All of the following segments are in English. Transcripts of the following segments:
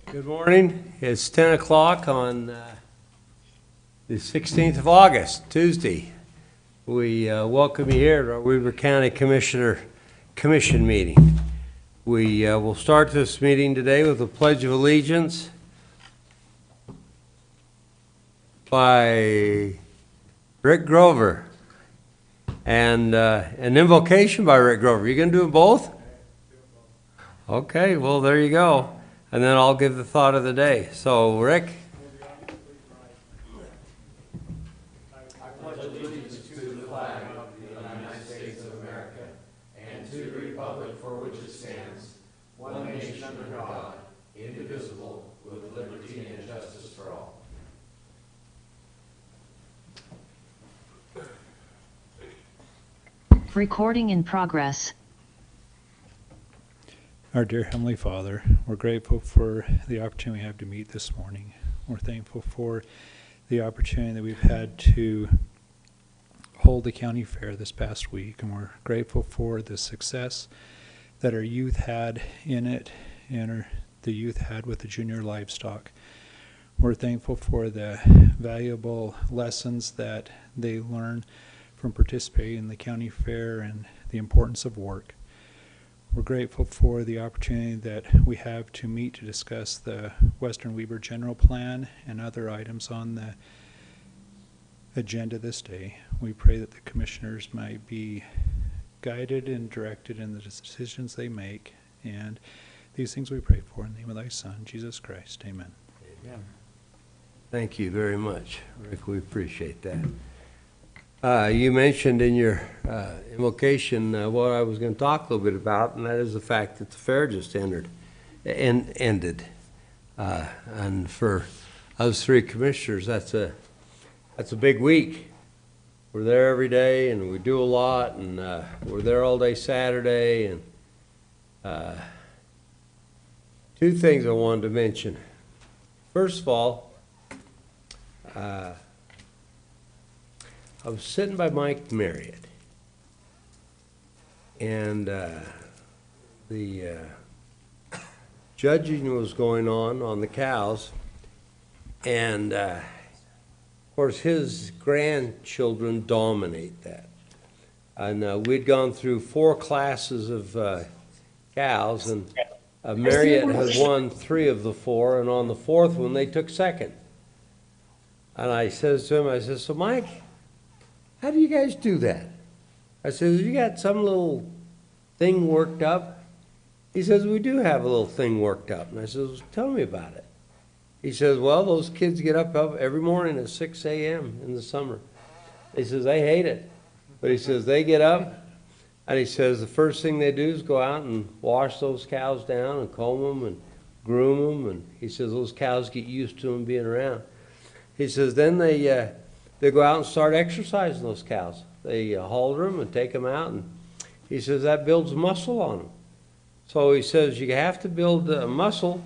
Good morning. It's 10 o'clock on the 16th of August, Tuesday. We welcome you here at our Weber County Commission meeting. We will start this meeting today with a Pledge of Allegiance by Rick Grover and an invocation by Rick Grover. You going to do them both? Okay, well, there you go. And then I'll give the thought of the day. So, Rick? I pledge allegiance to the flag of the United States of America and to the republic for which it stands, one nation under God, indivisible, with liberty and justice for all. Recording in progress. Our dear Heavenly Father, we're grateful for the opportunity we have to meet this morning. We're thankful for the opportunity that we've had to hold the county fair this past week, and we're grateful for the success that our youth had in it and the youth had with the junior livestock. We're thankful for the valuable lessons that they learn from participating in the county fair and the importance of work. We're grateful for the opportunity that we have to meet to discuss the Western Weber General Plan and other items on the agenda this day. We pray that the commissioners might be guided and directed in the decisions they make, and these things we pray for in the name of thy Son, Jesus Christ. Amen. Amen. Thank you very much, Rick. We appreciate that. You mentioned in your invocation what I was going to talk a little bit about, and that is the fact that the fair just ended. And for us three commissioners, that's a big week. We're there every day, and we do a lot, and we're there all day Saturday. And two things I wanted to mention. First of all, I was sitting by Mike Marriott, and the judging was going on the cows, and of course his grandchildren dominate that. And we'd gone through 4 classes of cows, and Marriott had won 3 of the 4, and on the 4th one they took second. And I says to him, so Mike, how do you guys do that? I says, you got some little thing worked up? He says, we do have a little thing worked up. And I says, well, tell me about it. He says, well, those kids get up every morning at 6 a.m. in the summer. He says, they hate it. But he says, they get up, and he says, the first thing they do is go out and wash those cows down and comb them and groom them. And he says, those cows get used to them being around. He says, then they go out and start exercising those cows. They halter them and take them out, and he says that builds muscle on them. So he says you have to build muscle,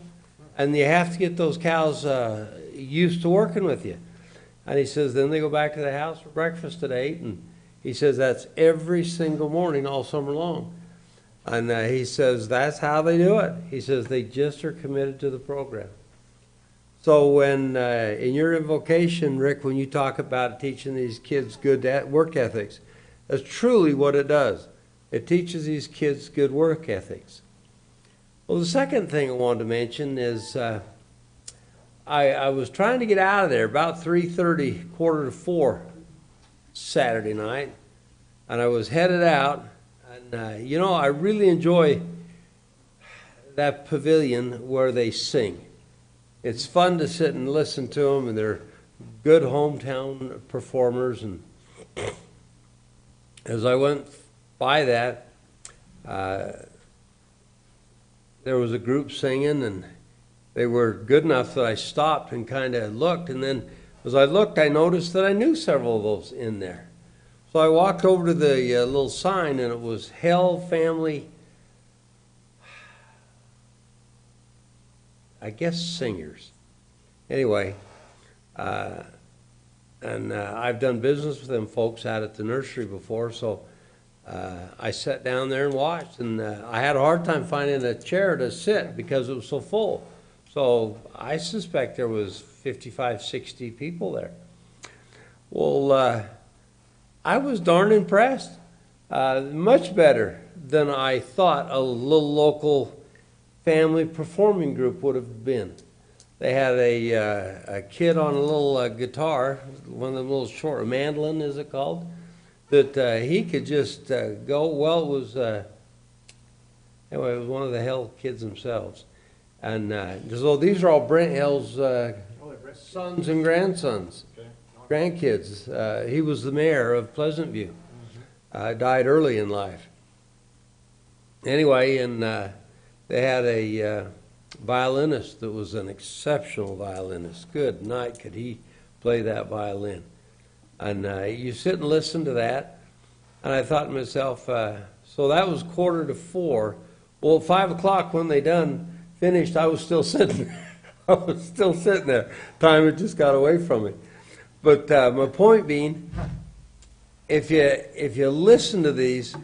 and you have to get those cows used to working with you. And he says then they go back to the house for breakfast at 8, and he says that's every single morning all summer long. And he says that's how they do it. He says they just are committed to the program. So when, in your invocation, Rick, when you talk about teaching these kids good work ethics, that's truly what it does. It teaches these kids good work ethics. Well, the second thing I wanted to mention is I was trying to get out of there about 3:30, 3:45 Saturday night, and I was headed out. And, I really enjoy that pavilion where they sing. It's fun to sit and listen to them, and they're good hometown performers. And as I went by that, there was a group singing, and they were good enough that I stopped and kind of looked. And then as I looked, I noticed that I knew several of those in there. So I walked over to the little sign, and it was Hell Family, I guess, singers. Anyway, I've done business with them folks out at the nursery before, so I sat down there and watched, and I had a hard time finding a chair to sit because it was so full. So I suspect there was 55, 60 people there. Well, I was darn impressed. Much better than I thought a little local family performing group would have been. They had a kid on a little guitar, one of the little short, mandolin is it called, that he could just go. Well, it was anyway, it was one of the Hell kids themselves. And so these are all Brent Hell's sons and grandsons, grandkids. He was the mayor of Pleasant View. Died early in life. Anyway, and they had a violinist that was an exceptional violinist. Good night, could he play that violin. And you sit and listen to that, and I thought to myself, so that was 3:45. Well, at 5 o'clock when they finished, I was still sitting there. I was still sitting there. Time had just got away from me. But my point being, if you listen to these,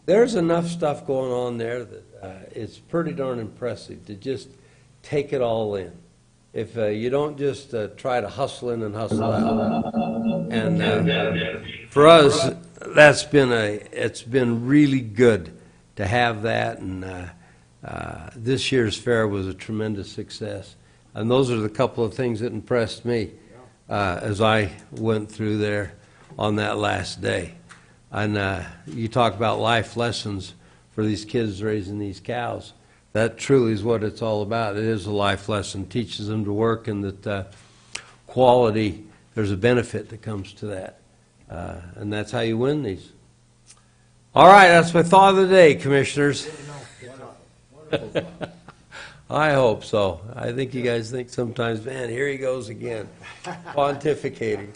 there's enough stuff going on there that it's pretty darn impressive to just take it all in. If you don't just try to hustle in and hustle out. And for us, it's been really good to have that. And this year's fair was a tremendous success. And those are the couple of things that impressed me as I went through there on that last day. And you talk about life lessons for these kids raising these cows. That truly is what it's all about. It is a life lesson. Teaches them to work, and that quality, there's a benefit that comes to that. And that's how you win these. All right, that's my thought of the day, commissioners. I hope so. I think you guys think sometimes, man, here he goes again, pontificating.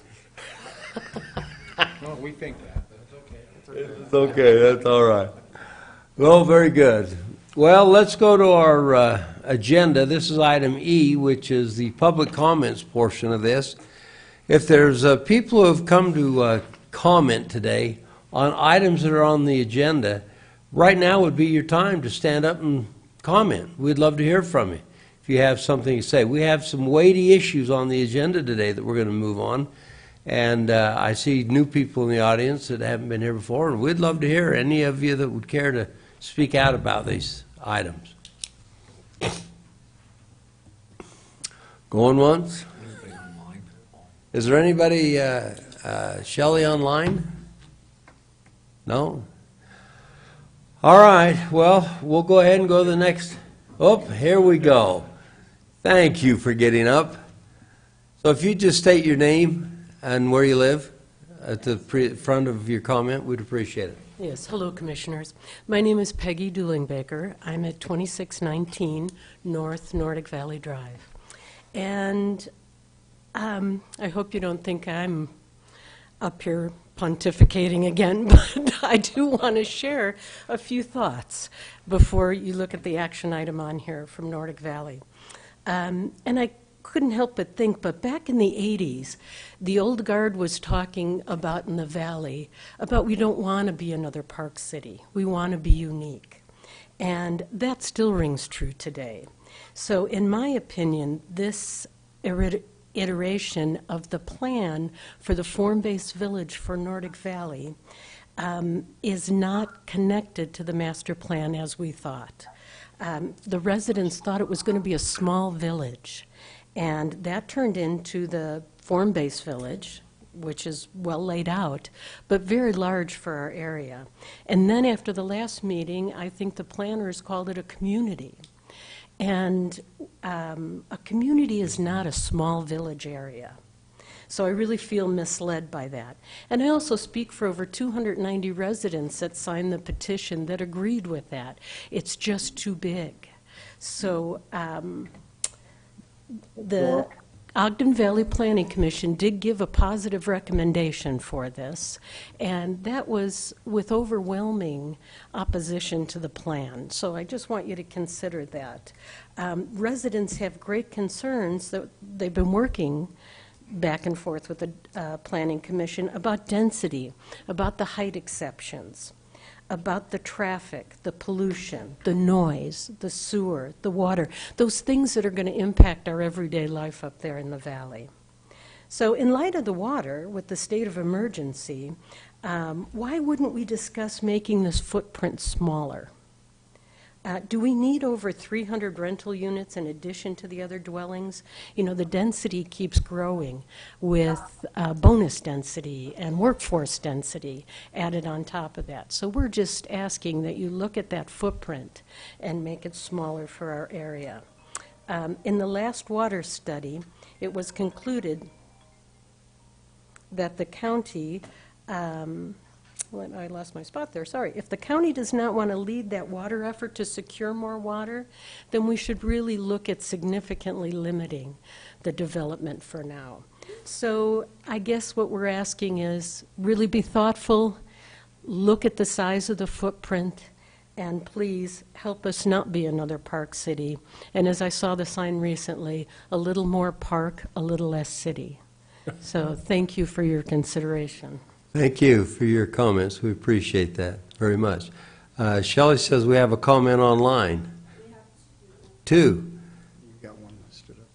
No, we think that, but it's okay. It's okay, that's all right. Well, very good. Well, let's go to our agenda. This is item E, which is the public comments portion of this. If there's people who have come to comment today on items that are on the agenda, right now would be your time to stand up and comment. We'd love to hear from you if you have something to say. We have some weighty issues on the agenda today that we're going to move on. And I see new people in the audience that haven't been here before, and we'd love to hear any of you that would care to speak out about these items. Going once? Is there anybody, Shelley, online? No? All right, well, we'll go ahead and go to the next. Oh, here we go. Thank you for getting up. So if you just state your name and where you live at the front of your comment, we'd appreciate it. Yes, hello, Commissioners. My name is Peggy Doolingbaker. I'm at 2619 North Nordic Valley Drive. And I hope you don't think I'm up here pontificating again, but I do want to share a few thoughts before you look at the action item on here from Nordic Valley. And I couldn't help but think, but back in the 80s, the old guard was talking about in the valley about we don't want to be another Park City. We want to be unique. And that still rings true today. So in my opinion, this iteration of the plan for the form-based village for Nordic Valley is not connected to the master plan as we thought. The residents thought it was going to be a small village. And that turned into the form-based village, which is well laid out, but very large for our area. And then after the last meeting, I think the planners called it a community. And a community is not a small village area. So I really feel misled by that. And I also speak for over 290 residents that signed the petition that agreed with that. It's just too big. So the Ogden Valley Planning Commission did give a positive recommendation for this, and that was with overwhelming opposition to the plan. So I just want you to consider that. Residents have great concerns that they've been working back and forth with the Planning Commission about density, about the height exceptions. about the traffic, the pollution, the noise, the sewer, the water, those things that are going to impact our everyday life up there in the valley. So in light of the water, with the state of emergency, why wouldn't we discuss making this footprint smaller? Do we need over 300 rental units in addition to the other dwellings? You know, the density keeps growing with bonus density and workforce density added on top of that. So we're just asking that you look at that footprint and make it smaller for our area. In the last water study, it was concluded that the county, I lost my spot there, sorry. If the county does not want to lead that water effort to secure more water, then we should really look at significantly limiting the development for now. So I guess what we're asking is really be thoughtful, look at the size of the footprint, and please help us not be another park city. And as I saw the sign recently, a little more park, a little less city. So thank you for your consideration. Thank you for your comments. We appreciate that very much. Shelley says we have a comment online. Two. You've got one listed up.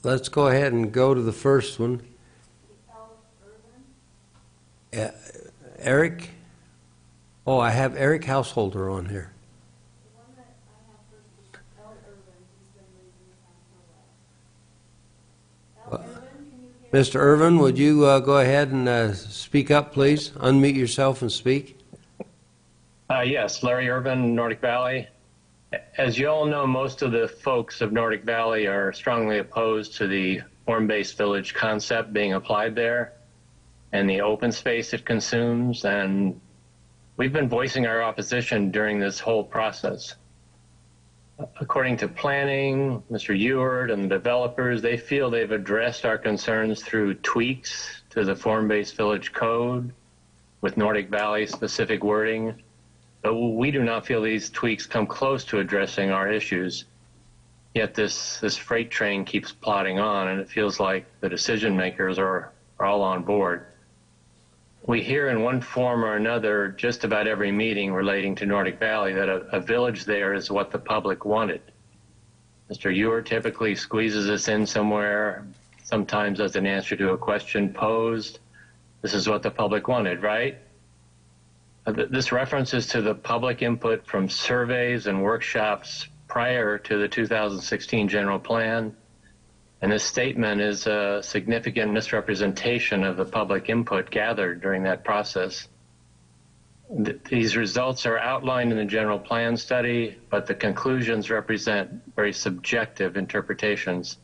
Let's go ahead and go to the first one. Eric? Oh, I have Eric Householder on here. The one that I have first is L. Irvin. He's been raising his hand for a while. L. Irvin, can you hear? Mr. Irvin, would you go ahead and speak up, please? Unmute yourself and speak. Yes, Larry Irvin, Nordic Valley. As you all know, most of the folks of Nordic Valley are strongly opposed to the form-based village concept being applied there and the open space it consumes. And we've been voicing our opposition during this whole process. According to planning, Mr. Ewart and the developers, they feel they've addressed our concerns through tweaks to the form-based village code with Nordic Valley specific wording. But we do not feel these tweaks come close to addressing our issues. Yet this freight train keeps plodding on, and it feels like the decision makers are all on board. We hear in one form or another just about every meeting relating to Nordic Valley that a village there is what the public wanted. Mr. Ewart typically squeezes us in somewhere, sometimes as an answer to a question posed. This is what the public wanted, right? This references to the public input from surveys and workshops prior to the 2016 general plan. And this statement is a significant misrepresentation of the public input gathered during that process. These results are outlined in the general plan study, but the conclusions represent very subjective interpretations.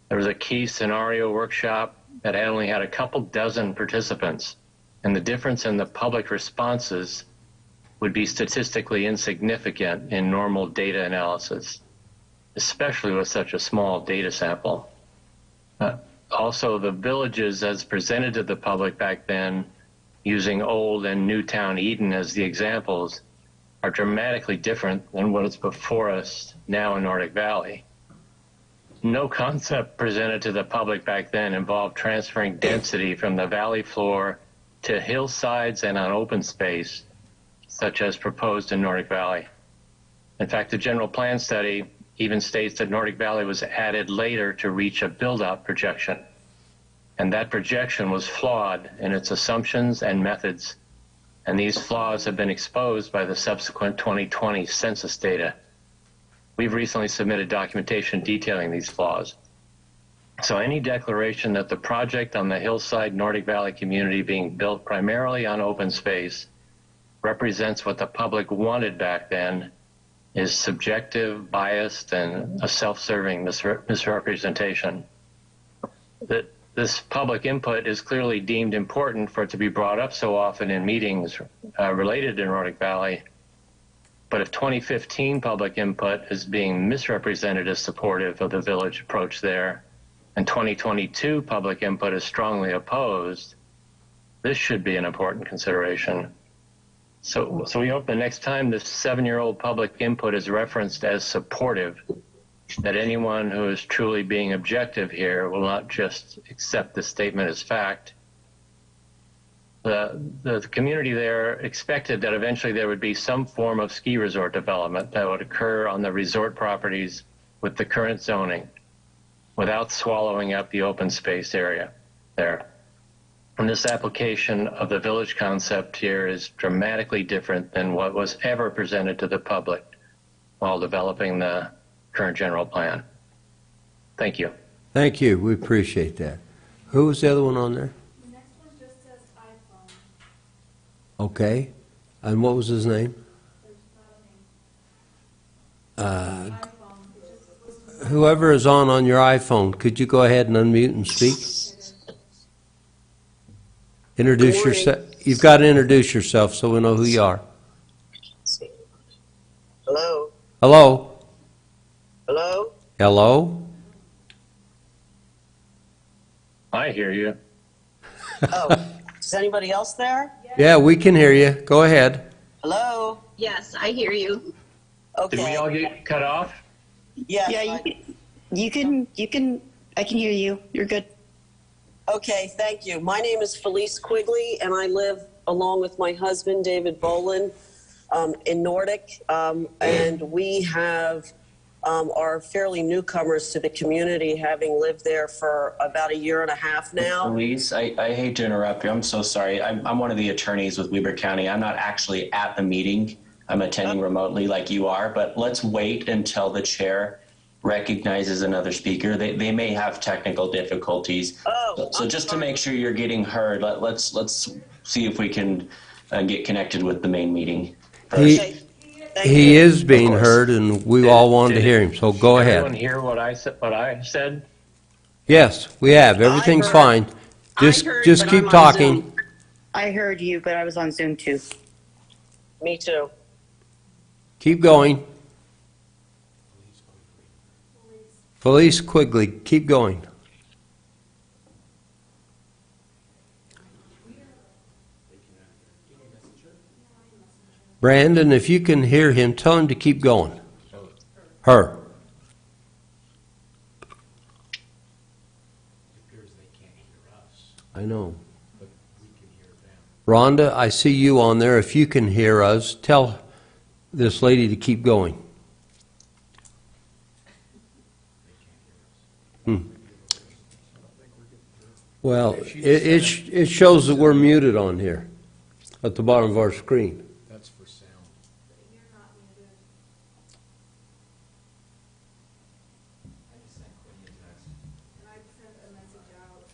There was a key scenario workshop that only had a couple dozen participants, and the difference in the public responses would be statistically insignificant in normal data analysis, especially with such a small data sample. Also, the villages as presented to the public back then, using Old and Newtown Eden as the examples, are dramatically different than what is before us now in Nordic Valley. No concept presented to the public back then involved transferring density from the valley floor to hillsides and on open space, such as proposed in Nordic Valley. In fact, the general plan study even states that Nordic Valley was added later to reach a build-out projection. And that projection was flawed in its assumptions and methods. And these flaws have been exposed by the subsequent 2020 census data. We've recently submitted documentation detailing these flaws. So any declaration that the project on the hillside Nordic Valley community being built primarily on open space represents what the public wanted back then is subjective, biased, and a self-serving misrepresentation. That this public input is clearly deemed important for it to be brought up so often in meetings related to Nordic Valley. But if 2015 public input is being misrepresented as supportive of the village approach there, and 2022 public input is strongly opposed, this should be an important consideration. So we hope the next time this 7-year-old public input is referenced as supportive, that anyone who is truly being objective here will not just accept the statement as fact. the community there expected that eventually there would be some form of ski resort development that would occur on the resort properties with the current zoning without swallowing up the open space area there. And this application of the village concept here is dramatically different than what was ever presented to the public while developing the current general plan. Thank you. Thank you. We appreciate that. Who was the other one on there? The next one just says iPhone. Okay. And what was his name? There's not a name. Uh, iPhone. It just was Whoever is on your iPhone, could you go ahead and unmute and speak? Introduce yourself. You've got to introduce yourself so we know who you are. Hello? Hello? Hello? Hello? I hear you. Oh, is anybody else there? Yeah, we can hear you. Go ahead. Hello? Yes, I hear you. Okay. Did we all get cut off? Yes, Yeah, you can, I can hear you. You're good. Okay, thank you. My name is Felice Quigley, and I live along with my husband, David Bolin, in Nordic. And we are fairly newcomers to the community, having lived there for about a year and a half now. Elise, I hate to interrupt you. I'm so sorry. I'm one of the attorneys with Weber County. I'm not actually at the meeting. I'm attending remotely like you are, but let's wait until the chair recognizes another speaker. They may have technical difficulties. So just to make sure you're getting heard, let's see if we can get connected with the main meeting. He is being heard, and we all wanted to hear him, so go ahead. Everyone hear what I said? Yes, we have. Everything's fine. Just keep talking. I heard you, but I was on Zoom too. Me too. Keep going. Felice Quigley, keep going. Brandon, if you can hear him, tell him to keep going. Her. I know. Rhonda, I see you on there. If you can hear us, tell this lady to keep going. Well, it shows that we're muted on here at the bottom of our screen. That's for sound. You're not muted. And I sent a message out.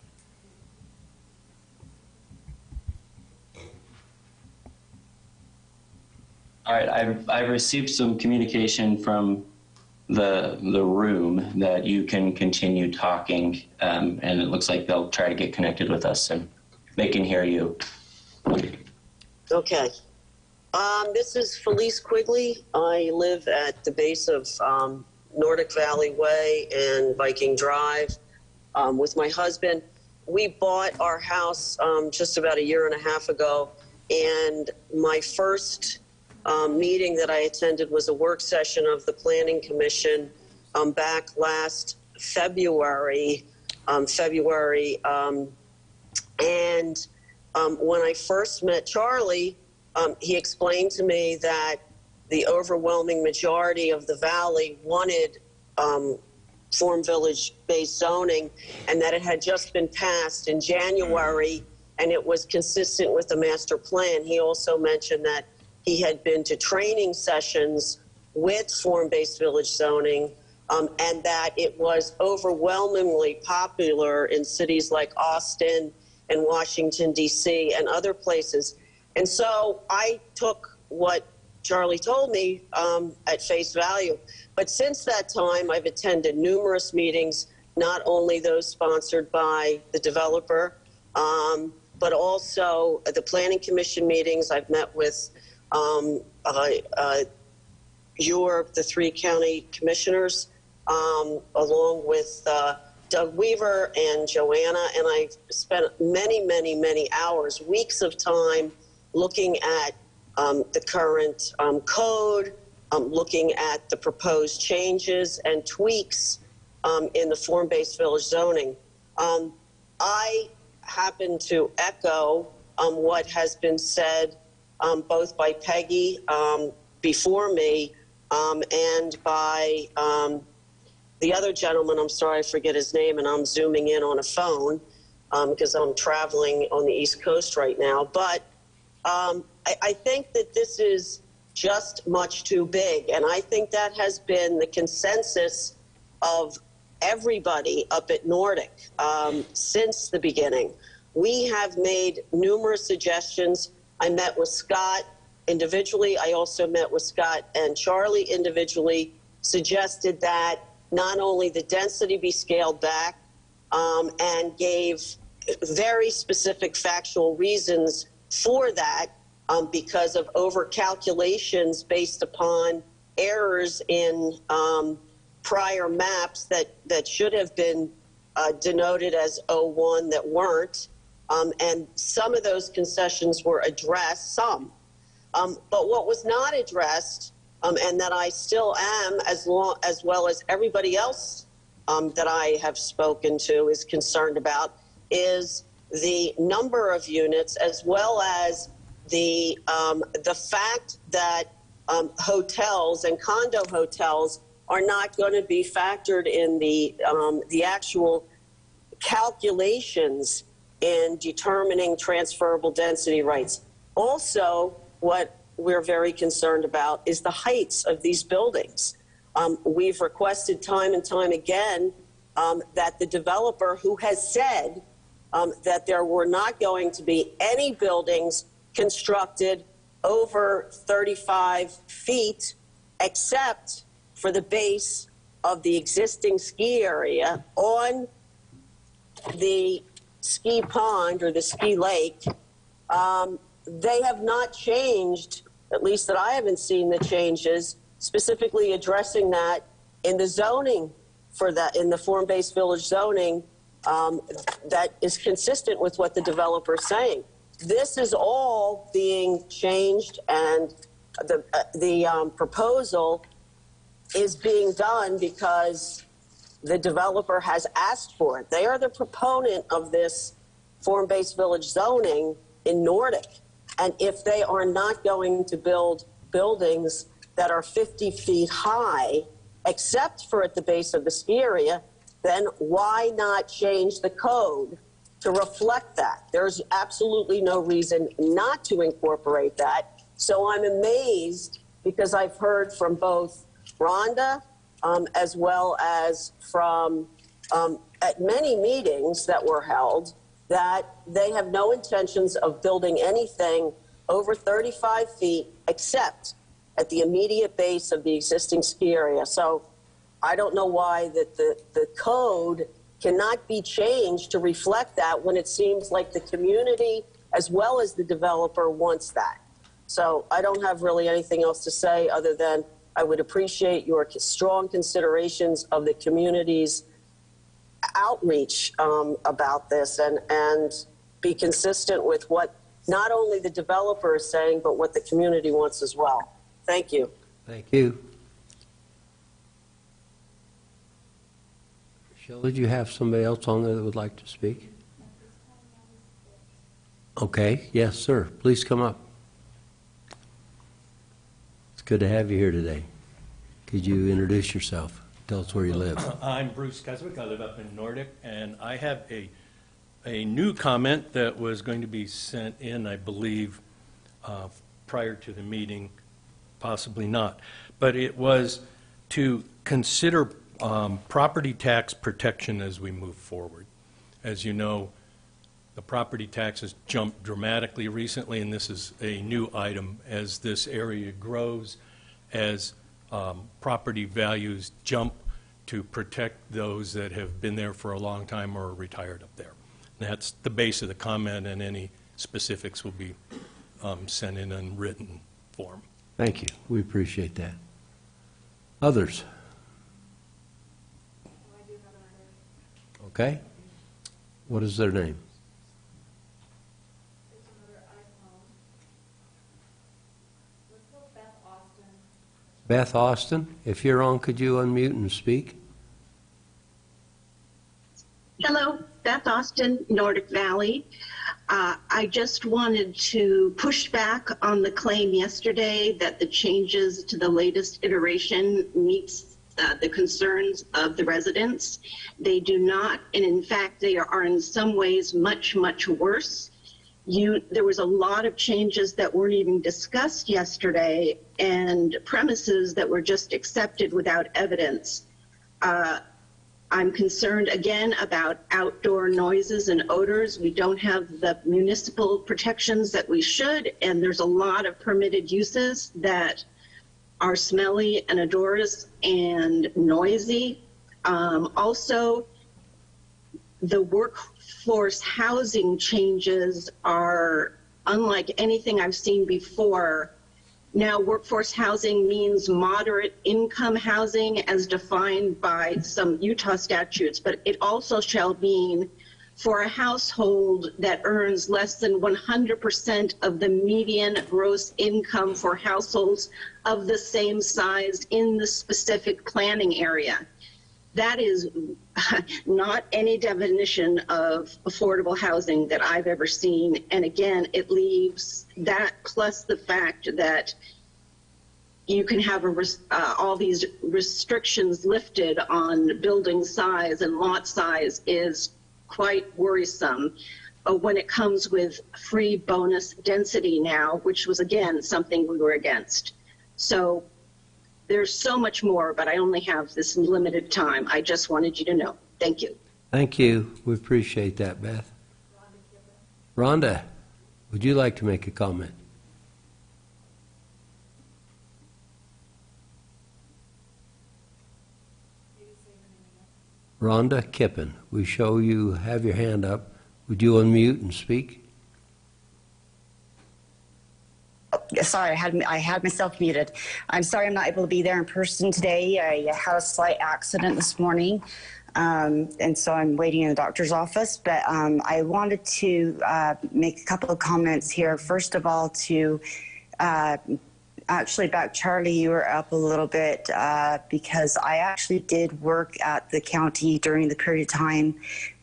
All right, I've received some communication from the room that you can continue talking, and it looks like they'll try to get connected with us and they can hear you. Okay. This is Felice Quigley. I live at the base of Nordic Valley Way and Viking Drive with my husband. We bought our house just about a year and a half ago, and my first meeting that I attended was a work session of the Planning Commission back last February. And when I first met Charlie, he explained to me that the overwhelming majority of the valley wanted Form Village-based zoning, and that it had just been passed in January, and it was consistent with the master plan. He also mentioned that he had been to training sessions with form-based village zoning, and that it was overwhelmingly popular in cities like Austin and Washington, D.C., and other places. And so I took what Charlie told me at face value. But since that time, I've attended numerous meetings, not only those sponsored by the developer, but also the Planning Commission meetings. I've met with the three county commissioners, along with Doug Weaver and Joanna, and I've spent many hours, weeks of time looking at the current code, looking at the proposed changes and tweaks in the form-based village zoning. I happen to echo what has been said both by Peggy before me and by the other gentleman. I'm sorry, I forget his name, and I'm zooming in on a phone because I'm traveling on the East Coast right now. But I think that this is just much too big, and I think that has been the consensus of everybody up at Nordic since the beginning. We have made numerous suggestions. I met with Scott individually. I also met with Scott and Charlie individually, suggested that not only the density be scaled back and gave very specific factual reasons for that because of over-calculations based upon errors in prior maps that should have been denoted as 01 that weren't. And some of those concessions were addressed, some. But what was not addressed, and that I still am, as well as everybody else that I have spoken to is concerned about, is the number of units, as well as the fact that hotels and condo hotels are not going to be factored in the actual calculations in determining transferable density rights. Also, what we're very concerned about is the heights of these buildings. We've requested time and time again that the developer, who has said that there were not going to be any buildings constructed over 35 feet except for the base of the existing ski area on the ski pond or the ski lake. They have not changed, at least that I haven't seen the changes, specifically addressing that in the zoning for that, in the form-based village zoning that is consistent with what the developer is saying. This is all being changed, and the proposal is being done because the developer has asked for it. They are the proponent of this form-based village zoning in Nordic. And if they are not going to build buildings that are 50 feet high, except for at the base of the ski area, then why not change the code to reflect that? There's absolutely no reason not to incorporate that. So I'm amazed because I've heard from both Rhonda as well as from at many meetings that were held that they have no intentions of building anything over 35 feet except at the immediate base of the existing ski area. So I don't know why that the code cannot be changed to reflect that when it seems like the community as well as the developer wants that. So I don't have really anything else to say other than I would appreciate your strong considerations of the community's outreach about this and be consistent with what not only the developer is saying, but what the community wants as well. Thank you. Thank you. Michelle, did you have somebody else on there that would like to speak? Okay, yes, sir. Please come up. It's good to have you here today. Could you introduce yourself? Tell us where you live. I'm Bruce Keswick. I live up in Nordic, and I have a new comment that was going to be sent in, I believe, prior to the meeting, possibly not. But it was to consider property tax protection as we move forward. As you know, the property tax has jumped dramatically recently, and this is a new item as this area grows, as property values jump to protect those that have been there for a long time or are retired up there. And that's the base of the comment, and any specifics will be sent in written form. Thank you. We appreciate that. Others? Okay. What is their name? Beth Austin, if you're on, could you unmute and speak? Hello, Beth Austin, Nordic Valley. I just wanted to push back on the claim yesterday that the changes to the latest iteration meets the concerns of the residents. They do not, and in fact, they are in some ways much, much worse. There was a lot of changes that weren't even discussed yesterday and premises that were just accepted without evidence. I'm concerned again about outdoor noises and odors. We don't have the municipal protections that we should, and there's a lot of permitted uses that are smelly and odorous and noisy. Also, the workforce housing changes are unlike anything I've seen before. Now, workforce housing means moderate income housing as defined by some Utah statutes, but it also shall mean for a household that earns less than 100% of the median gross income for households of the same size in the specific planning area. That is not any definition of affordable housing that I've ever seen. And again, it leaves that plus the fact that you can have all these restrictions lifted on building size and lot size is quite worrisome when it comes with free bonus density now, which was again something we were against. So there's so much more, but I only have this limited time. I just wanted you to know. Thank you. Thank you. We appreciate that, Beth. Rhonda, would you like to make a comment? Rhonda Kippen, we show you have your hand up. Would you unmute and speak? Sorry, I had myself muted. I'm sorry I'm not able to be there in person today. I had a slight accident this morning, and so I'm waiting in the doctor's office. But I wanted to make a couple of comments here. First of all, to actually back Charlie, you were up a little bit because I actually did work at the county during the period of time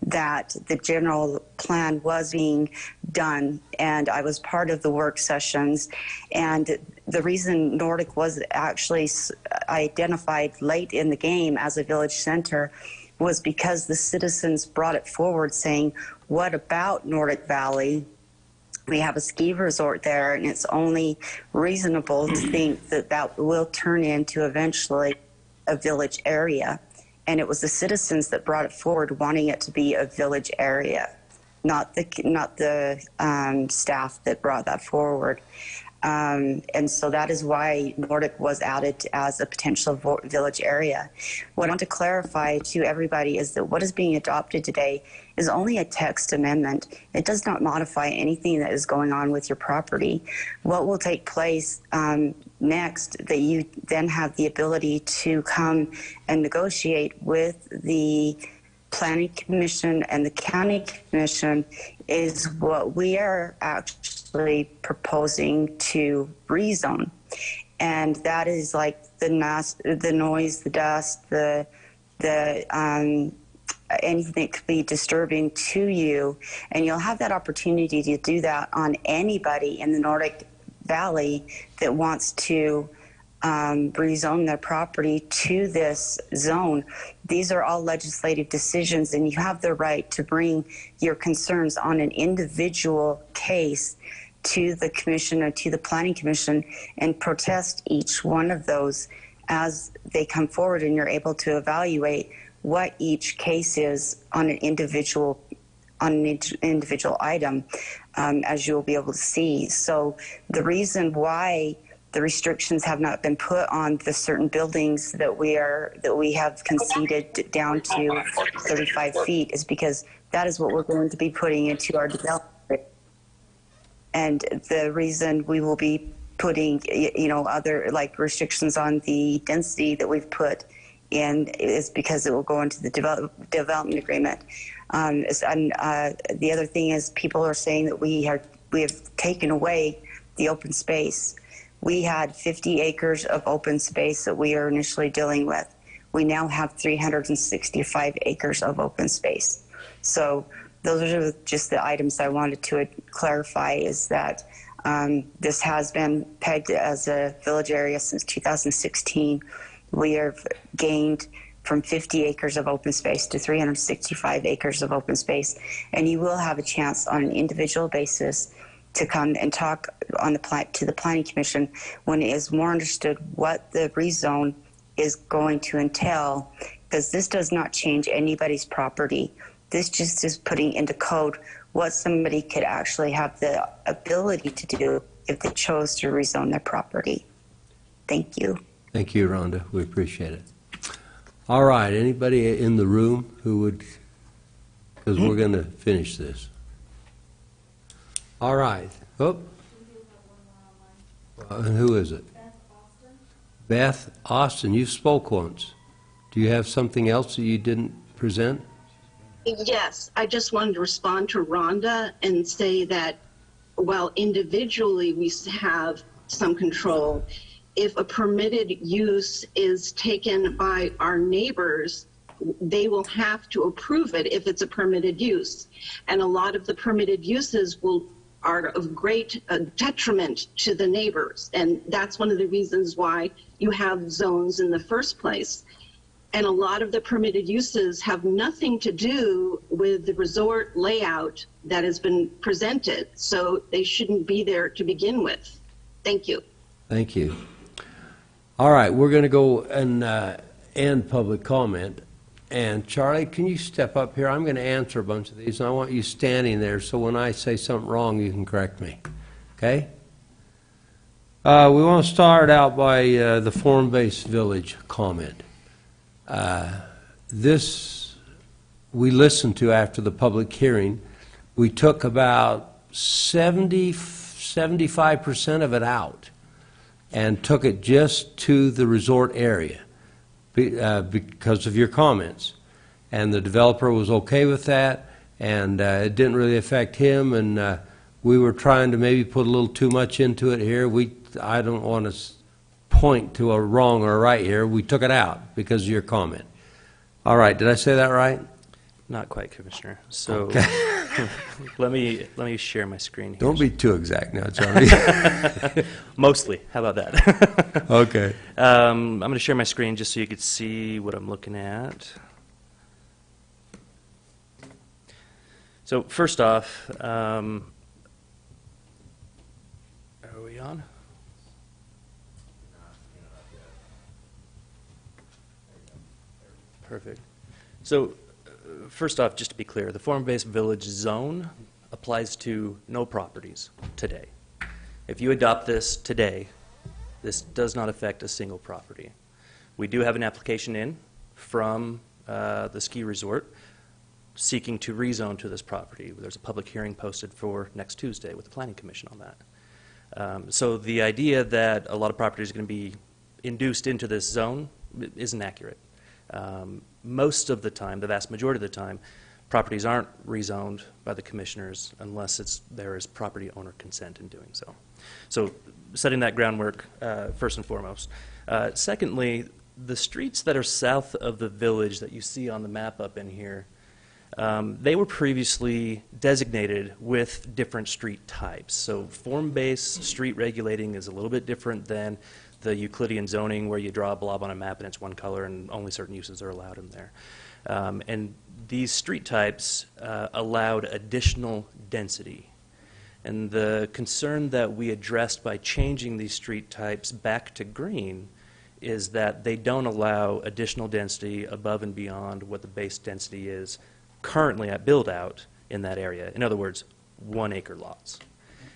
that the general plan was being done, and I was part of the work sessions. And the reason Nordic was actually identified late in the game as a village center was because the citizens brought it forward saying, what about Nordic Valley? We have a ski resort there, and it's only reasonable to think that that will turn into eventually a village area. And it was the citizens that brought it forward, wanting it to be a village area, not the staff that brought that forward. And so that is why Nordic was added as a potential village area. What I want to clarify to everybody is that what is being adopted today is only a text amendment. It does not modify anything that is going on with your property. What will take place next, that you then have the ability to come and negotiate with the Planning Commission and the County Commission, is what we are actually proposing to rezone. And that is like the noise, the dust, anything that could be disturbing to you. And you'll have that opportunity to do that on anybody in the Nordic Valley that wants to rezone their property to this zone. These are all legislative decisions, and you have the right to bring your concerns on an individual case to the commission or to the Planning Commission and protest each one of those as they come forward, and you're able to evaluate what each case is on an individual item, as you'll be able to see. So the reason why the restrictions have not been put on the certain buildings that we have conceded down to 35 feet is because that is what we're going to be putting into our development. And the reason we will be putting, other like restrictions on the density that we've put in is because it will go into the development agreement. The other thing is people are saying that we have taken away the open space. We had 50 acres of open space that we are initially dealing with. We now have 365 acres of open space. So those are just the items I wanted to clarify, is that this has been pegged as a village area since 2016. We have gained from 50 acres of open space to 365 acres of open space, and you will have a chance on an individual basis to come and talk on to the Planning Commission when it is more understood what the rezone is going to entail, because this does not change anybody's property. This just is putting into code what somebody could actually have the ability to do if they chose to rezone their property. Thank you. Thank you, Rhonda. We appreciate it. All right, anybody in the room who would, because we're going to finish this. All right. Oh. And who is it? Beth Austin, you spoke once. Do you have something else that you didn't present? Yes, I just wanted to respond to Rhonda and say that while individually we have some control, if a permitted use is taken by our neighbors, they will have to approve it if it's a permitted use. And a lot of the permitted uses are of great detriment to the neighbors. And that's one of the reasons why you have zones in the first place. And a lot of the permitted uses have nothing to do with the resort layout that has been presented. So they shouldn't be there to begin with. Thank you. Thank you. All right, we're going to go and end public comment. And Charlie, can you step up here? I'm going to answer a bunch of these, and I want you standing there so when I say something wrong, you can correct me. Okay? We want to start out by the form-based village comment. This we listened to after the public hearing. We took about 75% of it out and took it just to the resort area because of your comments. And the developer was okay with that, and it didn't really affect him, and we were trying to maybe put a little too much into it here. I don't want to point to a wrong or a right here. We took it out because of your comment. All right, did I say that right? Not quite, Commissioner. So okay. let me share my screen here. Don't be too exact now, Johnny. Mostly. How about that? Okay. I'm going to share my screen just so you can see what I'm looking at. So first off, are we on? Perfect. So first off, just to be clear, the form-based village zone applies to no properties today. If you adopt this today, this does not affect a single property. We do have an application in from the ski resort seeking to rezone to this property. There's a public hearing posted for next Tuesday with the Planning Commission on that. So the idea that a lot of properties are going to be induced into this zone isn't accurate. Most of the time, the vast majority of the time, properties aren't rezoned by the commissioners unless there is property owner consent in doing so. So setting that groundwork first and foremost. Secondly, the streets that are south of the village that you see on the map up in here, they were previously designated with different street types. So form-based street regulating is a little bit different than the Euclidean zoning where you draw a blob on a map and it's one color and only certain uses are allowed in there. And these street types allowed additional density. And the concern that we addressed by changing these street types back to green is that they don't allow additional density above and beyond what the base density is currently at build-out in that area. In other words, 1 acre lots.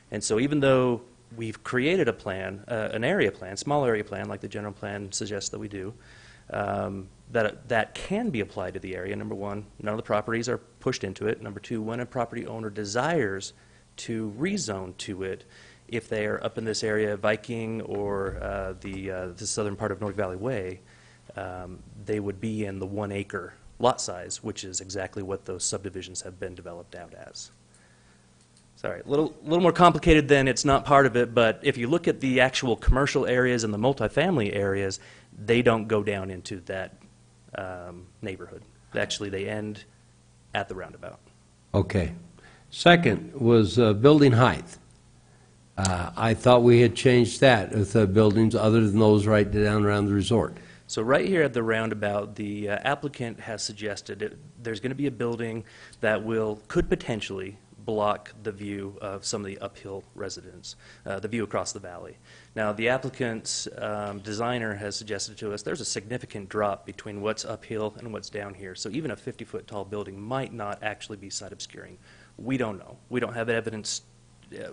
And so even though we've created a plan, an area plan, small area plan, like the general plan suggests that we do, that can be applied to the area. Number one, none of the properties are pushed into it. Number two, when a property owner desires to rezone to it, if they are up in this area, Viking or the southern part of Nordic Valley Way, they would be in the 1 acre lot size, which is exactly what those subdivisions have been developed out as. Sorry, a little more complicated than it's not part of it, but if you look at the actual commercial areas and the multifamily areas, they don't go down into that neighborhood. Actually, they end at the roundabout. Okay. Second was building height. I thought we had changed that with buildings other than those right down around the resort. So right here at the roundabout, the applicant has suggested there's going to be a building that could potentially block the view of some of the uphill residents, the view across the valley. Now, the applicant's designer has suggested to us there's a significant drop between what's uphill and what's down here. So even a 50-foot tall building might not actually be side obscuring. We don't know. We don't have evidence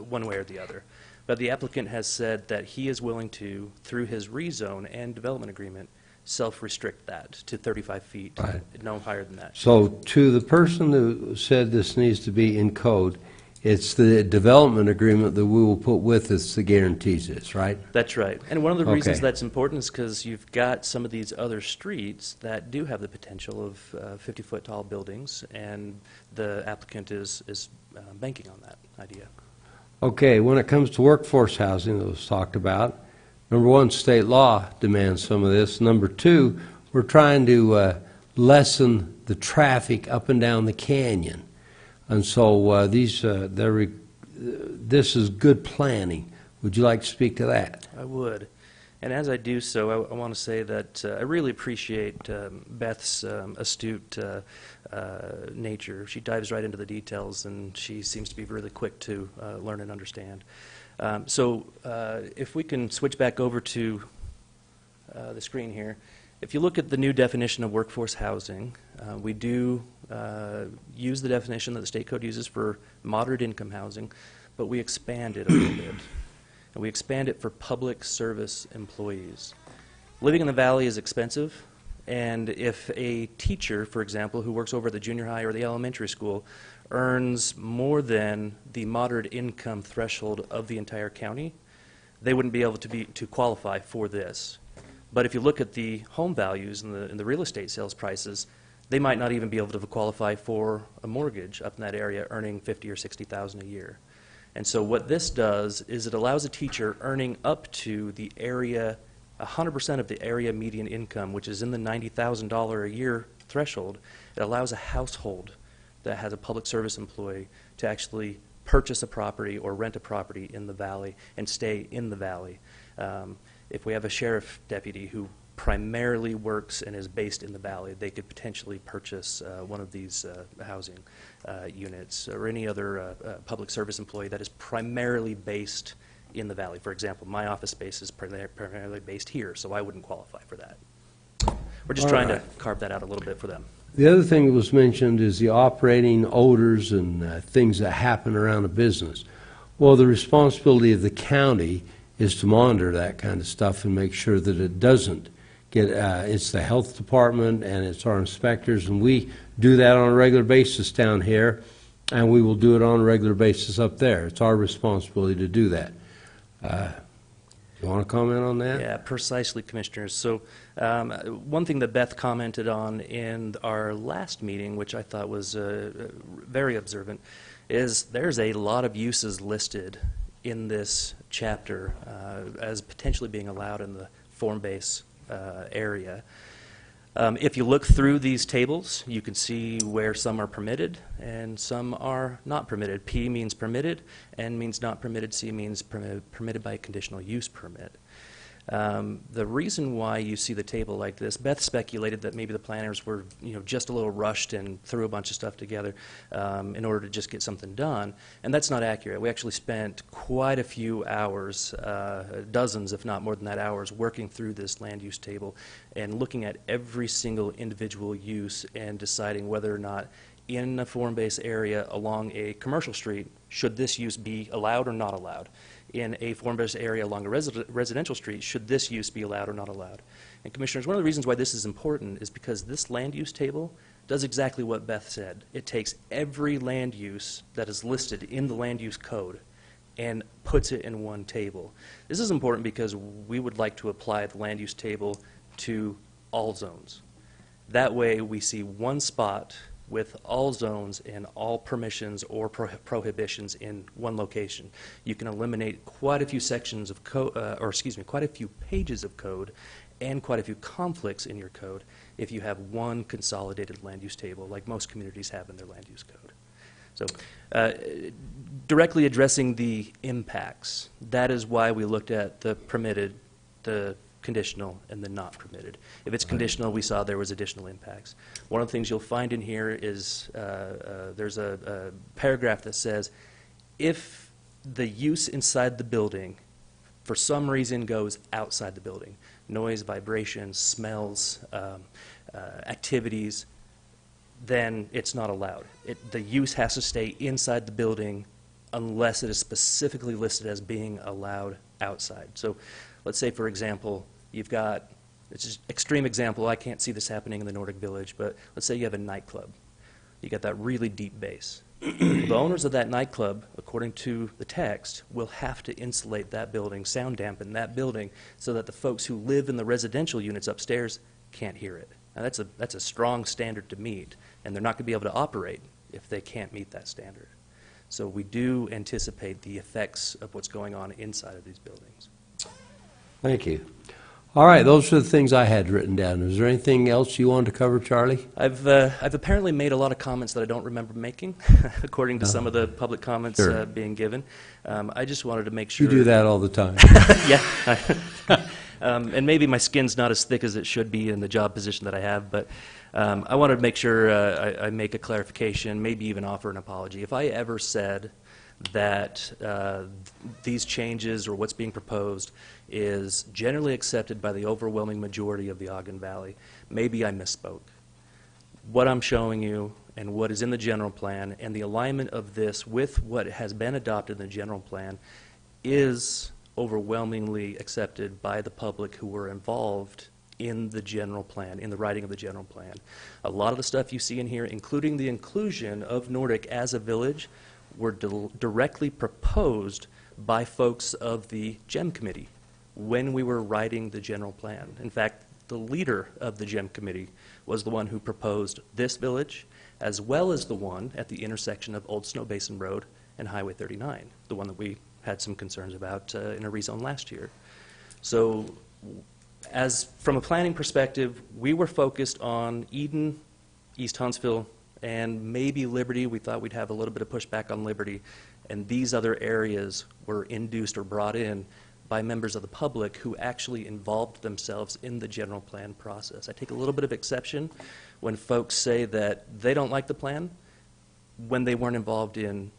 one way or the other. But the applicant has said that he is willing to, through his rezone and development agreement, self-restrict that to 35 feet, Right. no higher than that. So to the person who said this needs to be in code, it's the development agreement that we will put with this that guarantees this, right? That's right. And one of the reasons Okay. that's important is because you've got some of these other streets that do have the potential of 50-foot tall buildings, and the applicant is banking on that idea. Okay, when it comes to workforce housing that was talked about, number one, state law demands some of this. Number two, we're trying to lessen the traffic up and down the canyon. And so this is good planning. Would you like to speak to that? I would. And as I do so, I want to say that I really appreciate Beth's astute nature. She dives right into the details, and she seems to be really quick to learn and understand. So if we can switch back over to the screen here. If you look at the new definition of workforce housing, we do use the definition that the state code uses for moderate income housing, but we expand it a little bit. And we expand it for public service employees. Living in the valley is expensive, and if a teacher, for example, who works over at the junior high or the elementary school earns more than the moderate income threshold of the entire county, they wouldn't be able to qualify for this. But if you look at the home values and the real estate sales prices, they might not even be able to qualify for a mortgage up in that area earning $50,000 or $60,000 a year. And so what this does is it allows a teacher earning up to the area, 100% of the area median income, which is in the $90,000 a year threshold. It allows a household that has a public service employee to actually purchase a property or rent a property in the valley and stay in the valley. If we have a sheriff deputy who primarily works and is based in the valley, they could potentially purchase one of these housing units, or any other public service employee that is primarily based in the valley. For example, my office space is primarily based here, so I wouldn't qualify for that. We're just trying to carve that out a little bit for them. The other thing that was mentioned is the operating odors and things that happen around a business. Well, the responsibility of the county is to monitor that kind of stuff and make sure that it doesn't get, it's the health department and it's our inspectors, and we do that on a regular basis down here, and we will do it on a regular basis up there. It's our responsibility to do that. You want to comment on that? Yeah, precisely, Commissioners. So one thing that Beth commented on in our last meeting, which I thought was very observant, is there's a lot of uses listed in this chapter as potentially being allowed in the form-based area. If you look through these tables, you can see where some are permitted and some are not permitted. P means permitted, N means not permitted, C means permitted by a conditional use permit. The reason why you see the table like this, Beth speculated that maybe the planners were, just a little rushed and threw a bunch of stuff together in order to just get something done, and that's not accurate. We actually spent quite a few hours, dozens if not more than that hours, working through this land use table and looking at every single individual use and deciding whether or not in a form-based area along a commercial street, should this use be allowed or not allowed? In a form-based area along a residential street, should this use be allowed or not allowed? And Commissioners, one of the reasons why this is important is because this land use table does exactly what Beth said. It takes every land use that is listed in the land use code and puts it in one table. This is important because we would like to apply the land use table to all zones. That way we see one spot with all zones and all permissions or prohibitions in one location. You can eliminate quite a few sections of code, quite a few pages of code and quite a few conflicts in your code if you have one consolidated land use table like most communities have in their land use code. So directly addressing the impacts, that is why we looked at the permitted, the conditional, and the not permitted. If it's conditional, we saw there was additional impacts. One of the things you'll find in here is there's a paragraph that says, if the use inside the building for some reason goes outside the building, noise, vibrations, smells, activities, then it's not allowed. The use has to stay inside the building unless it is specifically listed as being allowed outside. So let's say, for example, you've got, it's an extreme example, I can't see this happening in the Nordic Village, but let's say you have a nightclub. You got that really deep bass. The owners of that nightclub, according to the text, will have to insulate that building, sound dampen that building, so that the folks who live in the residential units upstairs can't hear it. Now that's a strong standard to meet, and they're not going to be able to operate if they can't meet that standard. So we do anticipate the effects of what's going on inside of these buildings. Thank you. All right, those are the things I had written down. Is there anything else you wanted to cover, Charlie? I've apparently made a lot of comments that I don't remember making, according to some of the public comments Sure. being given. I just wanted to make sure. You do that all the time. Yeah. And maybe my skin's not as thick as it should be in the job position that I have, but I wanted to make sure I make a clarification, maybe even offer an apology. If I ever said that these changes or what's being proposed is generally accepted by the overwhelming majority of the Ogden Valley, maybe I misspoke. What I'm showing you and what is in the general plan and the alignment of this with what has been adopted in the general plan is overwhelmingly accepted by the public who were involved in the general plan, in the writing of the general plan. A lot of the stuff you see in here, including the inclusion of Nordic as a village, were directly proposed by folks of the GEM committee when we were writing the general plan. In fact, the leader of the GEM committee was the one who proposed this village, as well as the one at the intersection of Old Snow Basin Road and Highway 39, the one that we had some concerns about in a rezone last year. So from a planning perspective, we were focused on Eden, East Huntsville, and maybe Liberty. We thought we'd have a little bit of pushback on Liberty, and these other areas were induced or brought in by members of the public who actually involved themselves in the general plan process. I take a little bit of exception when folks say that they don't like the plan when they weren't involved in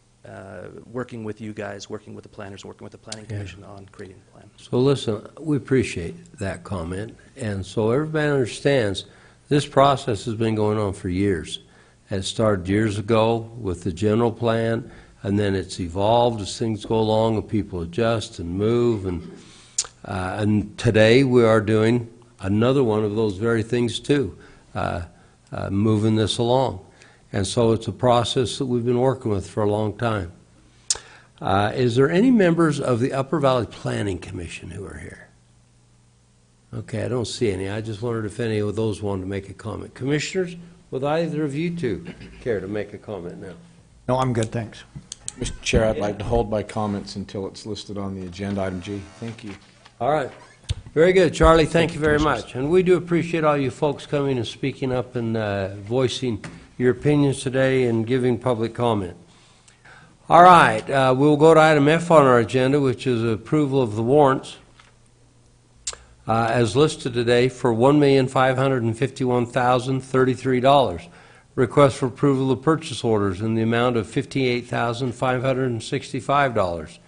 working with you guys, working with the planners, working with the Planning Commission on creating the plan. So listen, we appreciate that comment, and so everybody understands this process has been going on for years. It started years ago with the general plan, and then it's evolved as things go along and people adjust and move. And today we are doing another one of those very things too, moving this along. And so it's a process that we've been working with for a long time. Is there any members of the Upper Valley Planning Commission who are here? Okay, I don't see any. I just wondered if any of those wanted to make a comment. Commissioners, would either of you two care to make a comment now? No, I'm good, thanks. Mr. Chair, I'd like to hold my comments until it's listed on the agenda item G. Thank you. All right. Very good, Charlie. Thank you very much. And we do appreciate all you folks coming and speaking up and voicing your opinions today and giving public comment. All right. We'll go to item F on our agenda, which is approval of the warrants as listed today for $1,551,033. Request for approval of purchase orders in the amount of $58,565.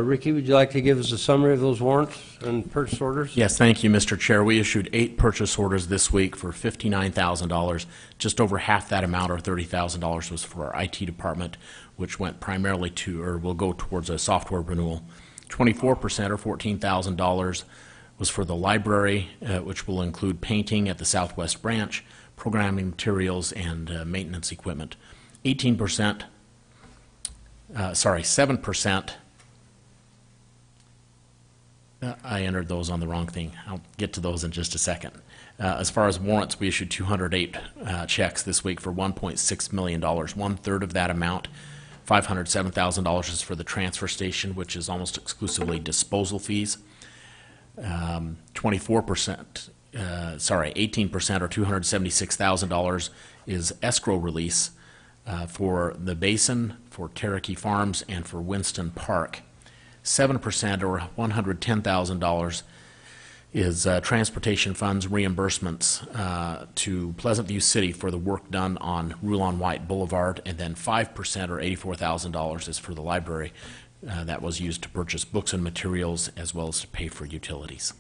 Ricky, would you like to give us a summary of those warrants and purchase orders? Yes, thank you, Mr. Chair. We issued 8 purchase orders this week for $59,000. Just over half that amount, or $30,000, was for our IT department, which went primarily to, or will go towards a software renewal. 24%, or $14,000, was for the library, which will include painting at the Southwest Branch, programming materials, and maintenance equipment. 7%, I entered those on the wrong thing. I'll get to those in just a second. As far as warrants, we issued 208 checks this week for $1.6 million. 1/3 of that amount, $507,000, is for the transfer station, which is almost exclusively disposal fees. 18%, or $276,000, is escrow release. for the Basin, for Cherokee Farms, and for Winston Park. 7% or $110,000 is transportation funds reimbursements to Pleasant View City for the work done on Rulon White Boulevard, and then 5% or $84,000 is for the library. That was used to purchase books and materials as well as to pay for utilities.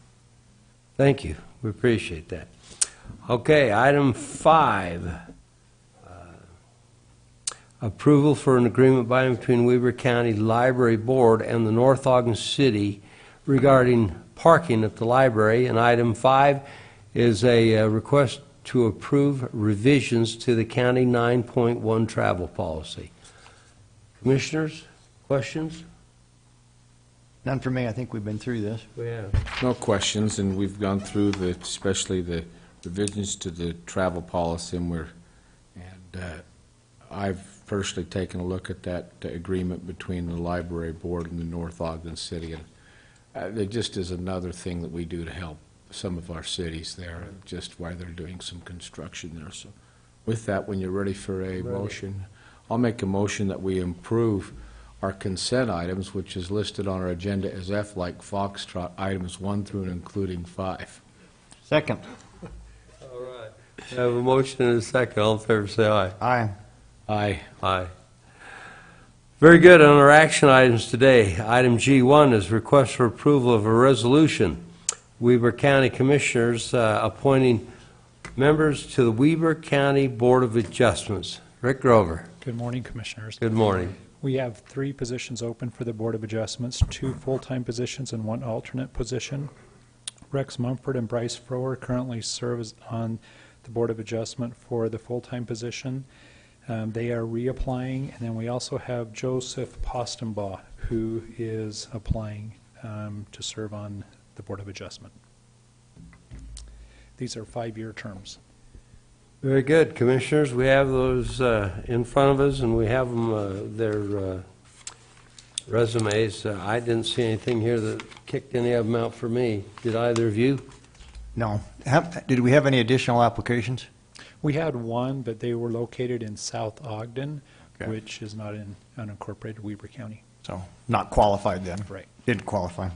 Thank you. We appreciate that. Okay, item 5. Approval for an agreement by and between Weber County Library Board and the North Ogden City regarding parking at the library. And item 5 is a request to approve revisions to the County 9.1 travel policy. Commissioners, questions? None for me. I think we've been through this. We have. No questions, and we've gone through especially the revisions to the travel policy, and I've personally taken a look at that agreement between the library board and the North Ogden City, and it just is another thing that we do to help some of our cities there, just while they're doing some construction there. So with that, when you're ready for a motion, I'll make a motion that we improve our consent items, which is listed on our agenda as F like Foxtrot, items 1 through and including 5. Second. All right. I have a motion and a second. All in favor, say aye. Aye. Aye. Aye. Very good. On our action items today, item G1 is request for approval of a resolution. Weber County Commissioners appointing members to the Weber County Board of Adjustments. Rick Grover. Good morning, Commissioners. Good morning. We have 3 positions open for the Board of Adjustments, 2 full-time positions and 1 alternate position. Rex Mumford and Bryce Frower currently serve on the Board of Adjustment for the full-time position. They are reapplying, and then we also have Joseph Postenbaugh, who is applying to serve on the Board of Adjustment. These are 5-year terms. Very good. Commissioners, we have those in front of us, and we have them, their resumes. I didn't see anything here that kicked any of them out for me. Did either of you? No. Did we have any additional applications? We had 1, but they were located in South Ogden, Okay. which is not in unincorporated Weber County. So not qualified then? Right. Didn't qualify?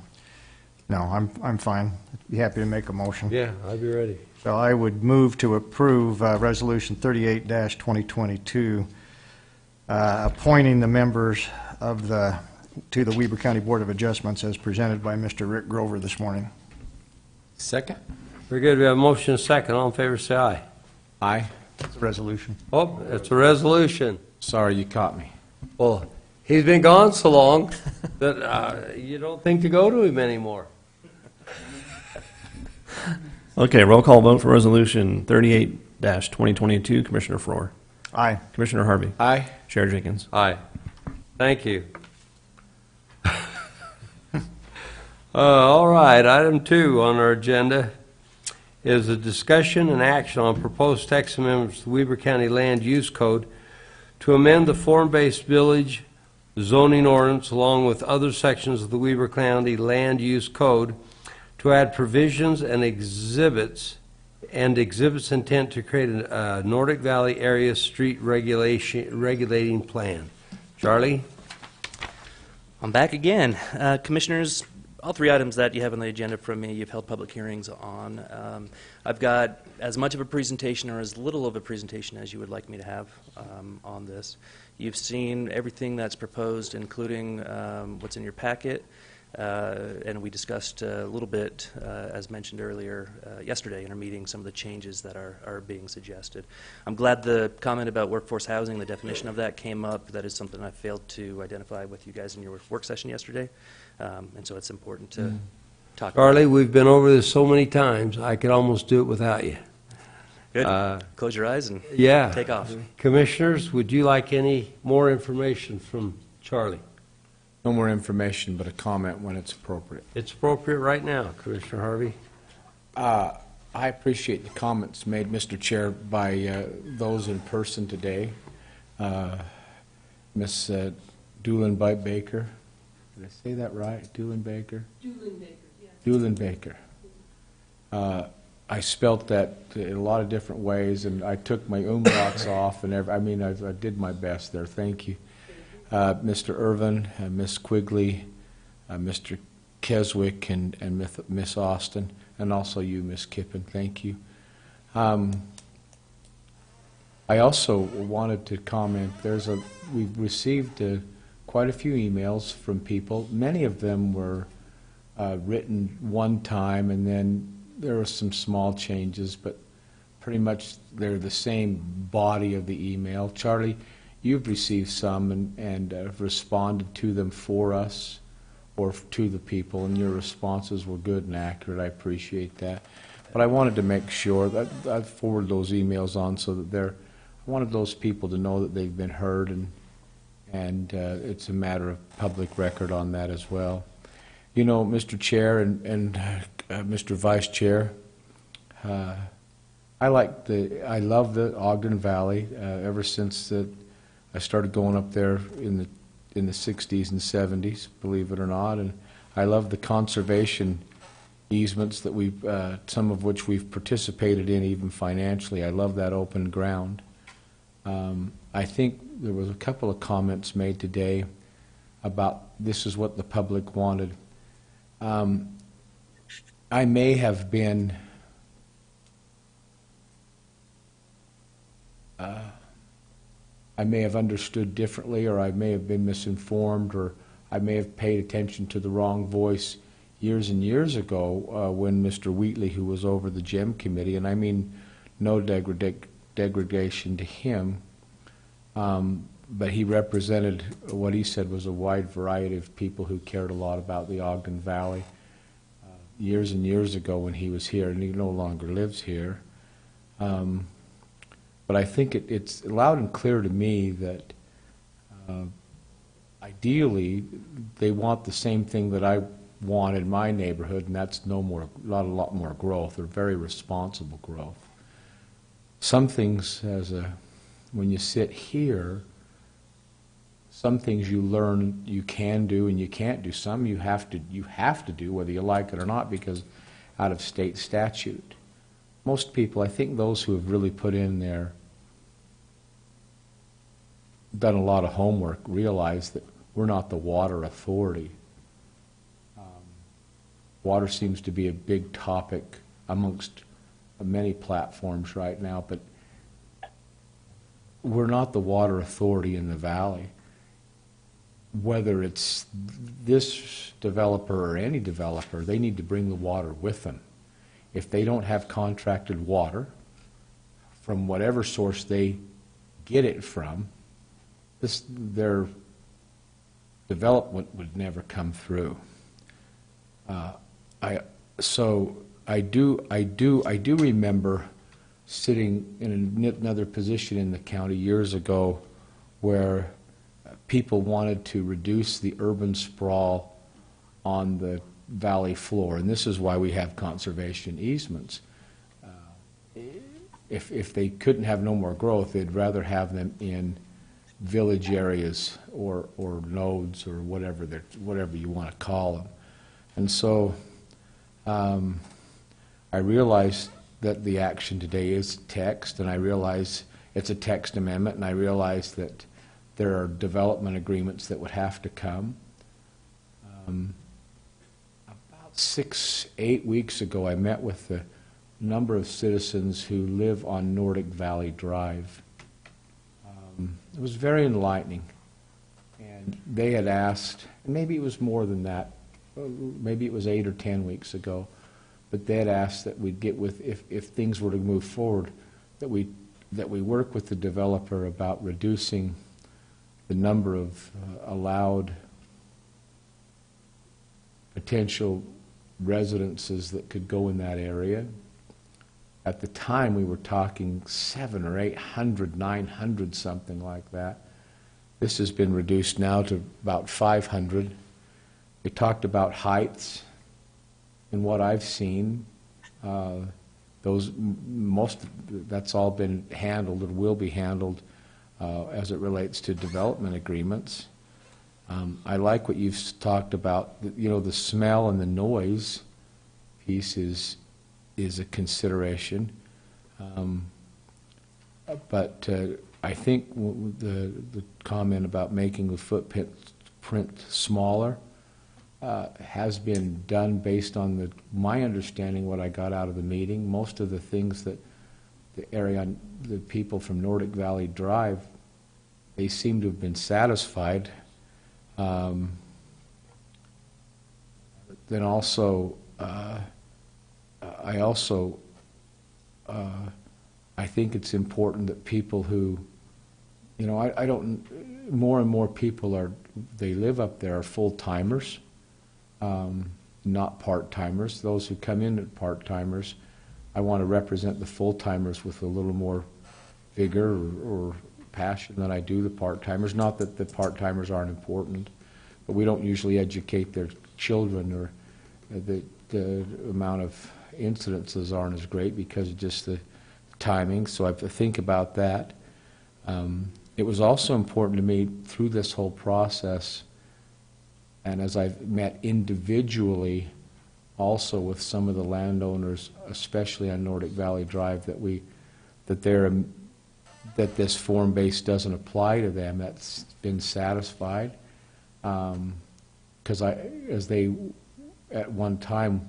No, I'm fine. Be happy to make a motion. Yeah, I'd be ready. So I would move to approve Resolution 38-2022, appointing the members of to the Weber County Board of Adjustments as presented by Mr. Rick Grover this morning. Second? Very good. We have a motion and a second. All in favor, say aye. Aye. It's a resolution. Oh, it's a resolution. Sorry, you caught me. Well, he's been gone so long that you don't think to go to him anymore. Okay, roll call vote for Resolution 38-2022. Commissioner Frohr. Aye. Commissioner Harvey. Aye. Chair Jenkins. Aye. Thank you. All right, item 2 on our agenda is a discussion and action on proposed text amendments to the Weber County Land Use Code to amend the form-based village zoning ordinance along with other sections of the Weber County Land Use Code to add provisions and exhibits intent to create a Nordic Valley area street regulating plan. Charlie? I'm back again. Commissioners, all 3 items that you have on the agenda from me, you've held public hearings on. I've got as much of a presentation or as little of a presentation as you would like me to have on this. You've seen everything that's proposed, including what's in your packet, and we discussed a little bit, as mentioned earlier yesterday in our meeting, some of the changes that are being suggested. I'm glad the comment about workforce housing, the definition of that came up. That is something I failed to identify with you guys in your work session yesterday. And so it's important to talk about. Charlie, we've been over this so many times, I could almost do it without you. Good. Close your eyes and Yeah. take off. Commissioners, would you like any more information from Charlie? No more information, but a comment when it's appropriate. It's appropriate right now, Commissioner Harvey. I appreciate the comments made, Mr. Chair, by those in person today. Ms. Doolan Baker. Did I say that right? Doolan Baker? Doolin Baker, yes. Doolan Baker. I spelt that in a lot of different ways, and I took my umlauts off, and I did my best there. Thank you. Mr. Irvin, Miss Quigley, Mr. Keswick, and Miss Austin, and also you, Miss Kippen. Thank you. I also wanted to comment, we've received quite a few emails from people. Many of them were written one time, and then there were some small changes, but pretty much they're the same body of the email. Charlie, you've received some and have responded to them for us or to the people, and your responses were good and accurate. I appreciate that. But I wanted to make sure that I'd forward those emails on so that I wanted those people to know that they've been heard, and it's a matter of public record on that as well. You know, Mr. Chair and Mr. Vice Chair, I love the Ogden Valley ever since I started going up there in the 60s and 70s, believe it or not, and I love the conservation easements that some of which we've participated in even financially. I love that open ground. I think there was a couple of comments made today about this is what the public wanted. I may have been I may have understood differently, or I may have been misinformed, or I may have paid attention to the wrong voice years and years ago when Mr. Wheatley, who was over the GEM committee, and I mean no degradation to him, but he represented what he said was a wide variety of people who cared a lot about the Ogden Valley years and years ago when he was here, and he no longer lives here. But I think it's loud and clear to me that ideally they want the same thing that I want in my neighborhood, and that's not a lot more growth, or very responsible growth. Some things, when you sit here, some things you learn you can do and you can't do. Some you have to do whether you like it or not, because out of state statute. Most people, I think those who have really put in there, done a lot of homework, realize that we're not the water authority. Water seems to be a big topic amongst many platforms right now, but we're not the water authority in the valley. Whether it's this developer or any developer, they need to bring the water with them. If they don't have contracted water from whatever source they get it from, their development would never come through. I do remember sitting in another position in the county years ago where people wanted to reduce the urban sprawl on the valley floor, and this is why we have conservation easements. If they couldn't have no more growth, they'd rather have them in village areas or nodes or whatever you want to call them. And so I realize that the action today is text, and I realize it's a text amendment, and I realize that there are development agreements that would have to come. About 6-8 weeks ago, I met with a number of citizens who live on Nordic Valley Drive. It was very enlightening, and they had asked, and maybe it was more than that, maybe it was 8 or 10 weeks ago, but they had asked that we'd get with, if things were to move forward, that we work with the developer about reducing the number of allowed potential residences that could go in that area. At the time, we were talking 700 or 800, 900, something like that. This has been reduced now to about 500. They talked about heights, and what I've seen, that's all been handled or will be handled as it relates to development agreements. I like what you've talked about. The smell and the noise piece is is a consideration. But I think the comment about making the footprint smaller has been done based on my understanding, what I got out of the meeting. Most of the things that the people from Nordic Valley Drive, they seem to have been satisfied. Then also, I think it's important that people who, I don't, more and more people they live up there are full-timers, not part-timers. Those who come in at part-timers, I want to represent the full-timers with a little more vigor or passion than I do the part-timers. Not that the part-timers aren't important, but we don't usually educate their children, or the amount of incidences aren't as great because of just the timing. So I have to think about that. It was also important to me through this whole process, and as I've met individually also with some of the landowners, especially on Nordic Valley Drive, that this form base doesn't apply to them. That's been satisfied. Because at one time,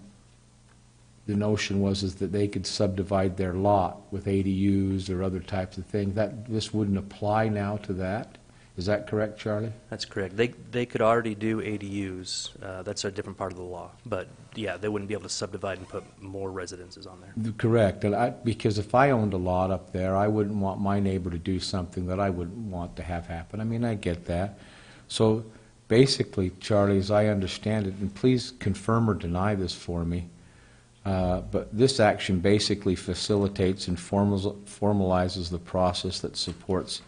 the notion was that they could subdivide their lot with ADUs or other types of things. This wouldn't apply now to that. Is that correct, Charlie? That's correct. They could already do ADUs. That's a different part of the law. But yeah, they wouldn't be able to subdivide and put more residences on there. Correct. And because if I owned a lot up there, I wouldn't want my neighbor to do something that I wouldn't want to have happen. I mean, I get that. So basically, Charlie, as I understand it, and please confirm or deny this for me, but this action basically facilitates and formalizes the process that supports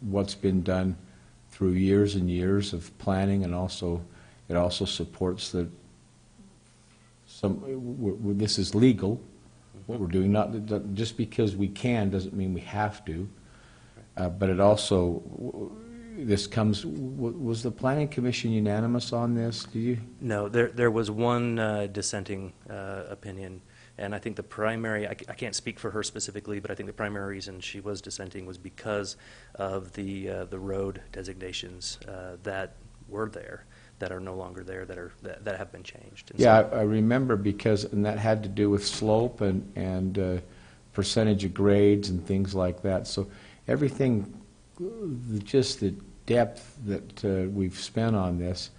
what's been done through years and years of planning, and it also supports this is legal, what we're doing. Not just because we can doesn't mean we have to, but it also, was the Planning Commission unanimous on this? Do you? No, there was one dissenting opinion. And I think the primary, I can't speak for her specifically, but I think the primary reason she was dissenting was because of the road designations that were there, that are no longer there, that have been changed. And yeah, I remember, and that had to do with slope and percentage of grades and things like that. So everything, just the depth that we've spent on this,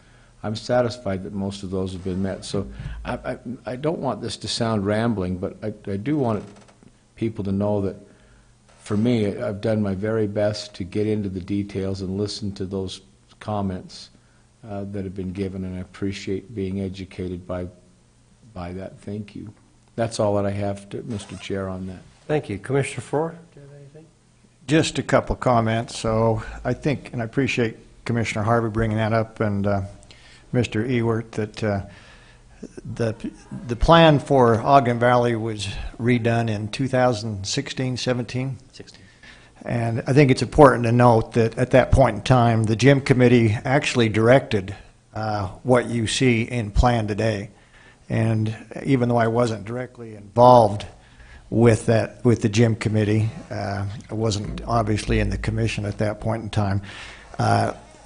I'm satisfied that most of those have been met. So I don't want this to sound rambling, but I do want people to know that for me, I've done my very best to get into the details and listen to those comments that have been given, and I appreciate being educated by that. Thank you. That's all that I have, Mr. Chair, on that. Thank you. Commissioner Faure, do you have anything? Just a couple comments. So I think, and I appreciate Commissioner Harvey bringing that up, and Mr. Ewert, that the plan for Ogden Valley was redone in 2016, 17? 16. And I think it's important to note that at that point in time, the Jim Committee actually directed what you see in plan today. And even though I wasn't directly involved with the Jim Committee, I wasn't obviously in the commission at that point in time,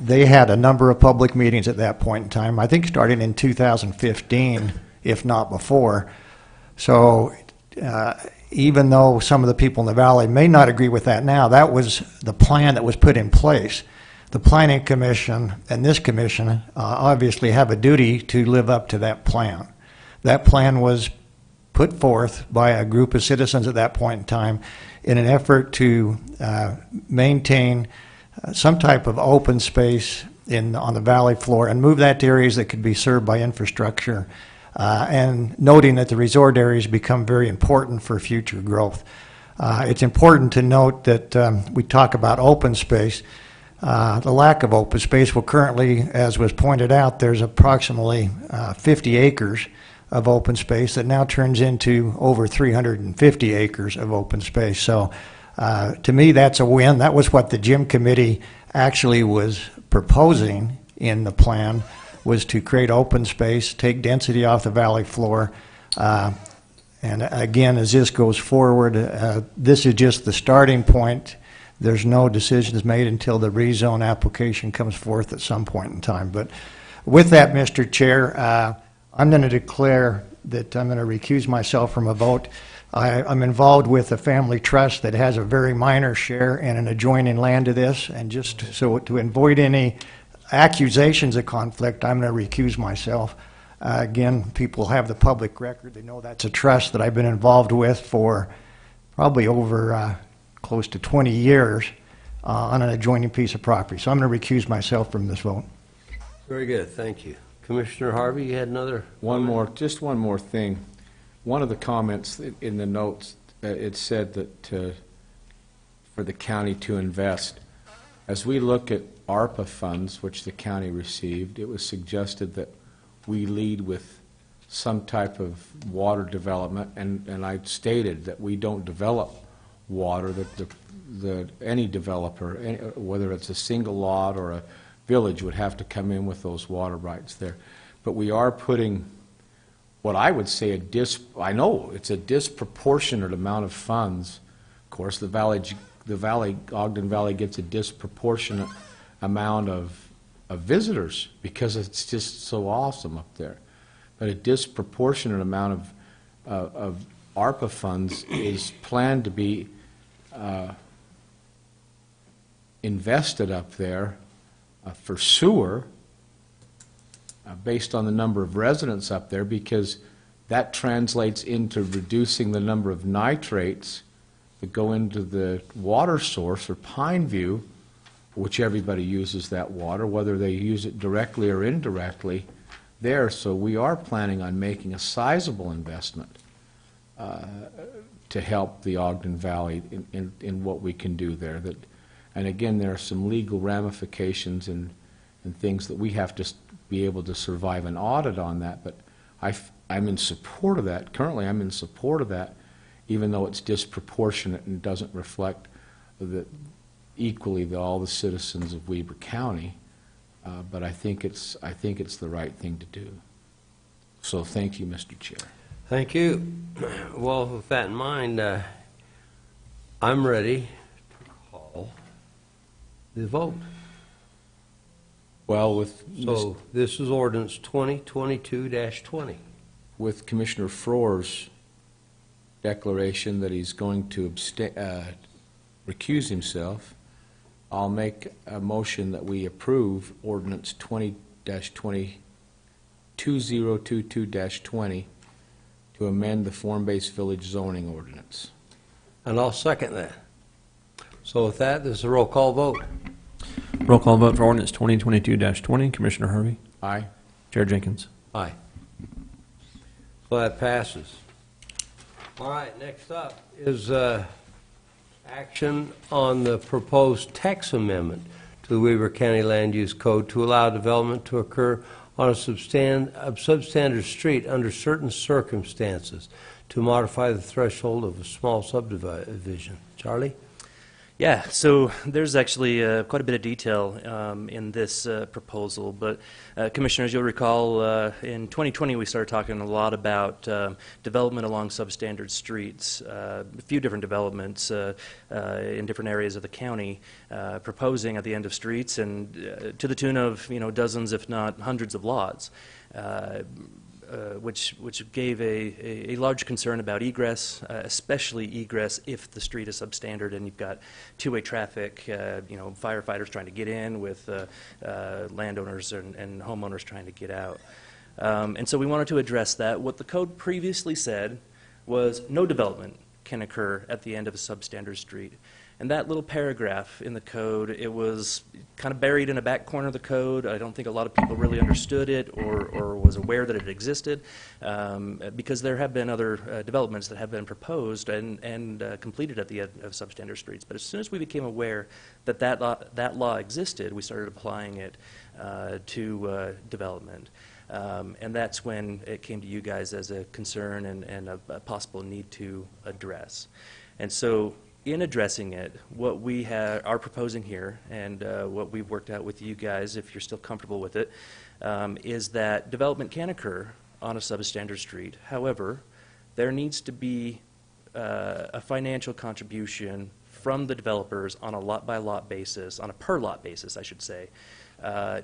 they had a number of public meetings at that point in time, I think starting in 2015, if not before. So even though some of the people in the valley may not agree with that now, that was the plan that was put in place. The Planning Commission and this commission obviously have a duty to live up to that plan. That plan was put forth by a group of citizens at that point in time in an effort to maintain some type of open space on the valley floor and move that to areas that could be served by infrastructure, and noting that the resort areas become very important for future growth. It's important to note that we talk about open space. The lack of open space, well, currently, as was pointed out, there's approximately 50 acres of open space that now turns into over 350 acres of open space. So to me, that's a win. That was what the Jim Committee actually was proposing in the plan. was to create open space, take density off the valley floor. And again, as this goes forward, this is just the starting point. There's no decisions made until the rezone application comes forth at some point in time. But with that, Mr. Chair, I'm going to declare that I'm going to recuse myself from a vote. I'm involved with a family trust that has a very minor share in an adjoining land to this, and just so to avoid any accusations of conflict, I'm going to recuse myself. Again, people have the public record. They know that's a trust that I've been involved with for probably over close to 20 years on an adjoining piece of property. So I'm going to recuse myself from this vote. Very good, thank you. Commissioner Harvey, you had another? Just one more thing. One of the comments in the notes, it said that for the county to invest. As we look at ARPA funds, which the county received, it was suggested that we lead with some type of water development, and I stated that we don't develop water, that any developer, whether it's a single lot or a village, would have to come in with those water rights there. But we are putting what I would say I know it's a disproportionate amount of funds. Of course, Ogden Valley gets a disproportionate amount of visitors because it's just so awesome up there. But a disproportionate amount of ARPA funds is planned to be invested up there for sewer based on the number of residents up there, because that translates into reducing the number of nitrates that go into the water source or Pineview, which everybody uses that water, whether they use it directly or indirectly there. So we are planning on making a sizable investment to help the Ogden Valley in what we can do there. And again, there are some legal ramifications and things that we have to be able to survive an audit on that, but I'm in support of that. Currently, I'm in support of that, even though it's disproportionate and doesn't reflect equally all the citizens of Weber County. But I think it's the right thing to do. So thank you, Mr. Chair. Thank you. Well, with that in mind, I'm ready to call the vote. Well, so this is ordinance 2022-20. With Commissioner Frohr's declaration that he's going to recuse himself, I'll make a motion that we approve ordinance 2022-20 to amend the form-based village zoning ordinance. And I'll second that. So with that, this is a roll call vote. Roll call vote for ordinance 2022-20. Commissioner Harvey? Aye. Chair Jenkins? Aye. So that passes. All right, next up is action on the proposed text amendment to the Weber County Land Use Code to allow development to occur on a substandard street under certain circumstances to modify the threshold of a small subdivision. Charlie? Yeah, so there's actually quite a bit of detail in this proposal, but Commissioners, you'll recall in 2020 we started talking a lot about development along substandard streets, a few different developments in different areas of the county proposing at the end of streets, and to the tune of dozens if not hundreds of lots. Which gave a large concern about egress, especially egress if the street is substandard and you've got two-way traffic, firefighters trying to get in with landowners and homeowners trying to get out. And so we wanted to address that. What the code previously said was no development can occur at the end of a substandard street. And that little paragraph in the code, it was kind of buried in a back corner of the code. I don't think a lot of people really understood it or was aware that it existed because there have been other developments that have been proposed and completed at the end of substandard streets. But as soon as we became aware that that law existed, we started applying it to development. And that's when it came to you guys as a concern and a possible need to address. And so in addressing it, what we are proposing here and what we've worked out with you guys, if you're still comfortable with it, is that development can occur on a substandard street. However, there needs to be a financial contribution from the developers on a lot-by-lot basis, on a per-lot basis, I should say,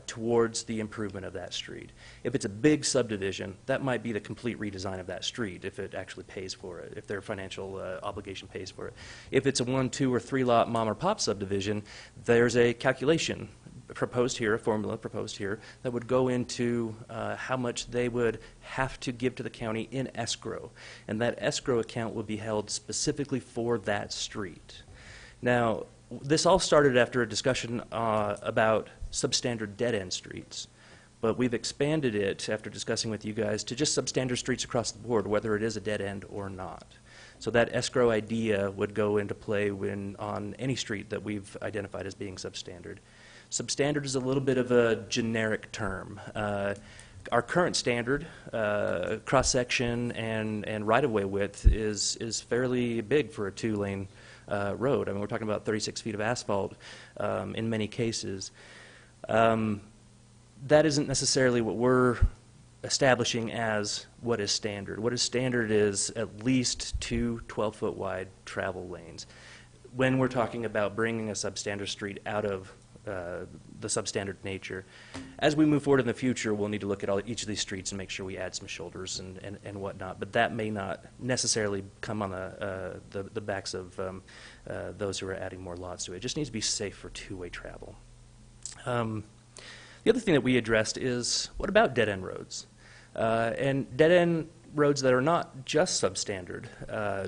towards the improvement of that street. If it's a big subdivision, that might be the complete redesign of that street if it actually pays for it, if their financial obligation pays for it. If it's a 1, 2, or 3 lot mom or pop subdivision, there's a calculation proposed here, a formula proposed here, that would go into how much they would have to give to the county in escrow. And that escrow account would be held specifically for that street. Now, this all started after a discussion about substandard dead-end streets, but we've expanded it after discussing with you guys to just substandard streets across the board, whether it is a dead end or not. So that escrow idea would go into play on any street that we've identified as being substandard. Substandard is a little bit of a generic term. Our current standard, cross-section and right-of-way width is fairly big for a 2-lane road. I mean, we're talking about 36 feet of asphalt in many cases. That isn't necessarily what we're establishing as what is standard. What is standard is at least 2 12-foot wide travel lanes. When we're talking about bringing a substandard street out of the substandard nature, as we move forward in the future, we'll need to look at each of these streets and make sure we add some shoulders and whatnot. But that may not necessarily come on the backs of those who are adding more lots to it. It just needs to be safe for two-way travel. The other thing that we addressed is, what about dead-end roads? And dead-end roads that are not just substandard,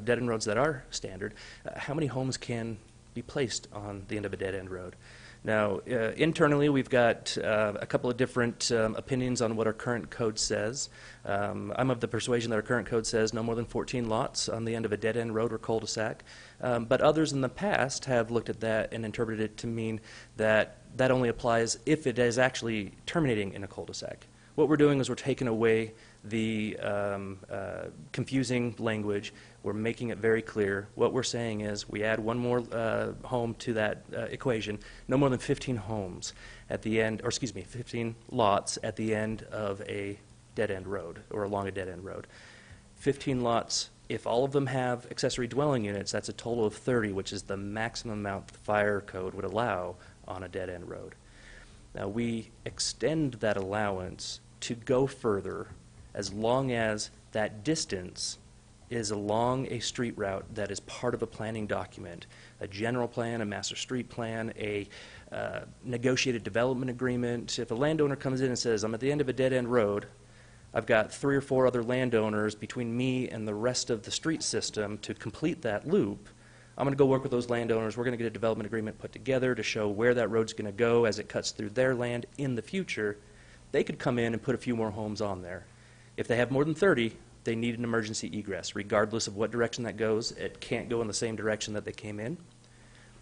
dead-end roads that are standard, how many homes can be placed on the end of a dead-end road? Now, internally, we've got a couple of different opinions on what our current code says. I'm of the persuasion that our current code says no more than 14 lots on the end of a dead-end road or cul-de-sac. But others in the past have looked at that and interpreted it to mean that that only applies if it is actually terminating in a cul-de-sac. What we're doing is we're taking away the confusing language. We're making it very clear. What we're saying is we add one more home to that equation, no more than 15 homes at the end, or excuse me, 15 lots at the end of a dead-end road or along a dead-end road. 15 lots, if all of them have accessory dwelling units, that's a total of 30, which is the maximum amount the fire code would allow on a dead-end road. Now, we extend that allowance to go further as long as that distance is along a street route that is part of a planning document, a general plan, a master street plan, a negotiated development agreement. If a landowner comes in and says, I'm at the end of a dead-end road, I've got 3 or 4 other landowners between me and the rest of the street system to complete that loop, I'm going to go work with those landowners. We're going to get a development agreement put together to show where that road's going to go as it cuts through their land in the future. They could come in and put a few more homes on there. If they have more than 30, they need an emergency egress. Regardless of what direction that goes, it can't go in the same direction that they came in,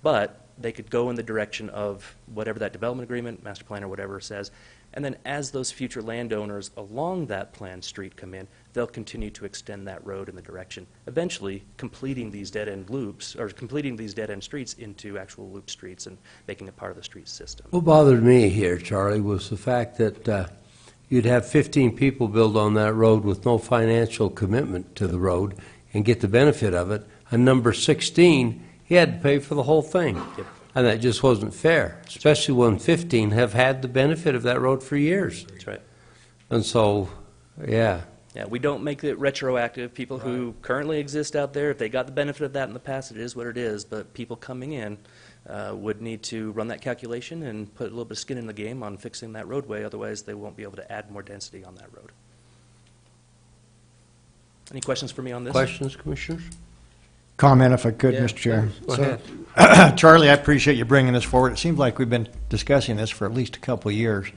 but they could go in the direction of whatever that development agreement, master plan, or whatever says. And then as those future landowners along that planned street come in, they'll continue to extend that road in the direction, eventually completing these dead-end loops, or completing these dead-end streets into actual loop streets and making it part of the street system. What bothered me here, Charlie, was the fact that you'd have 15 people build on that road with no financial commitment to the road and get the benefit of it. And number 16, he had to pay for the whole thing. Yep. And that just wasn't fair, especially when 15 have had the benefit of that road for years. That's right. And so, yeah. Yeah, we don't make it retroactive. People who currently exist out there, if they got the benefit of that in the past, it is what it is. But people coming in would need to run that calculation and put a little bit of skin in the game on fixing that roadway. Otherwise, they won't be able to add more density on that road. Any questions for me on this? Questions, Commissioners? Comment if I could, Yeah, Mr. Chair. go ahead. Charlie, I appreciate you bringing this forward. It seems like we've been discussing this for at least a couple of years.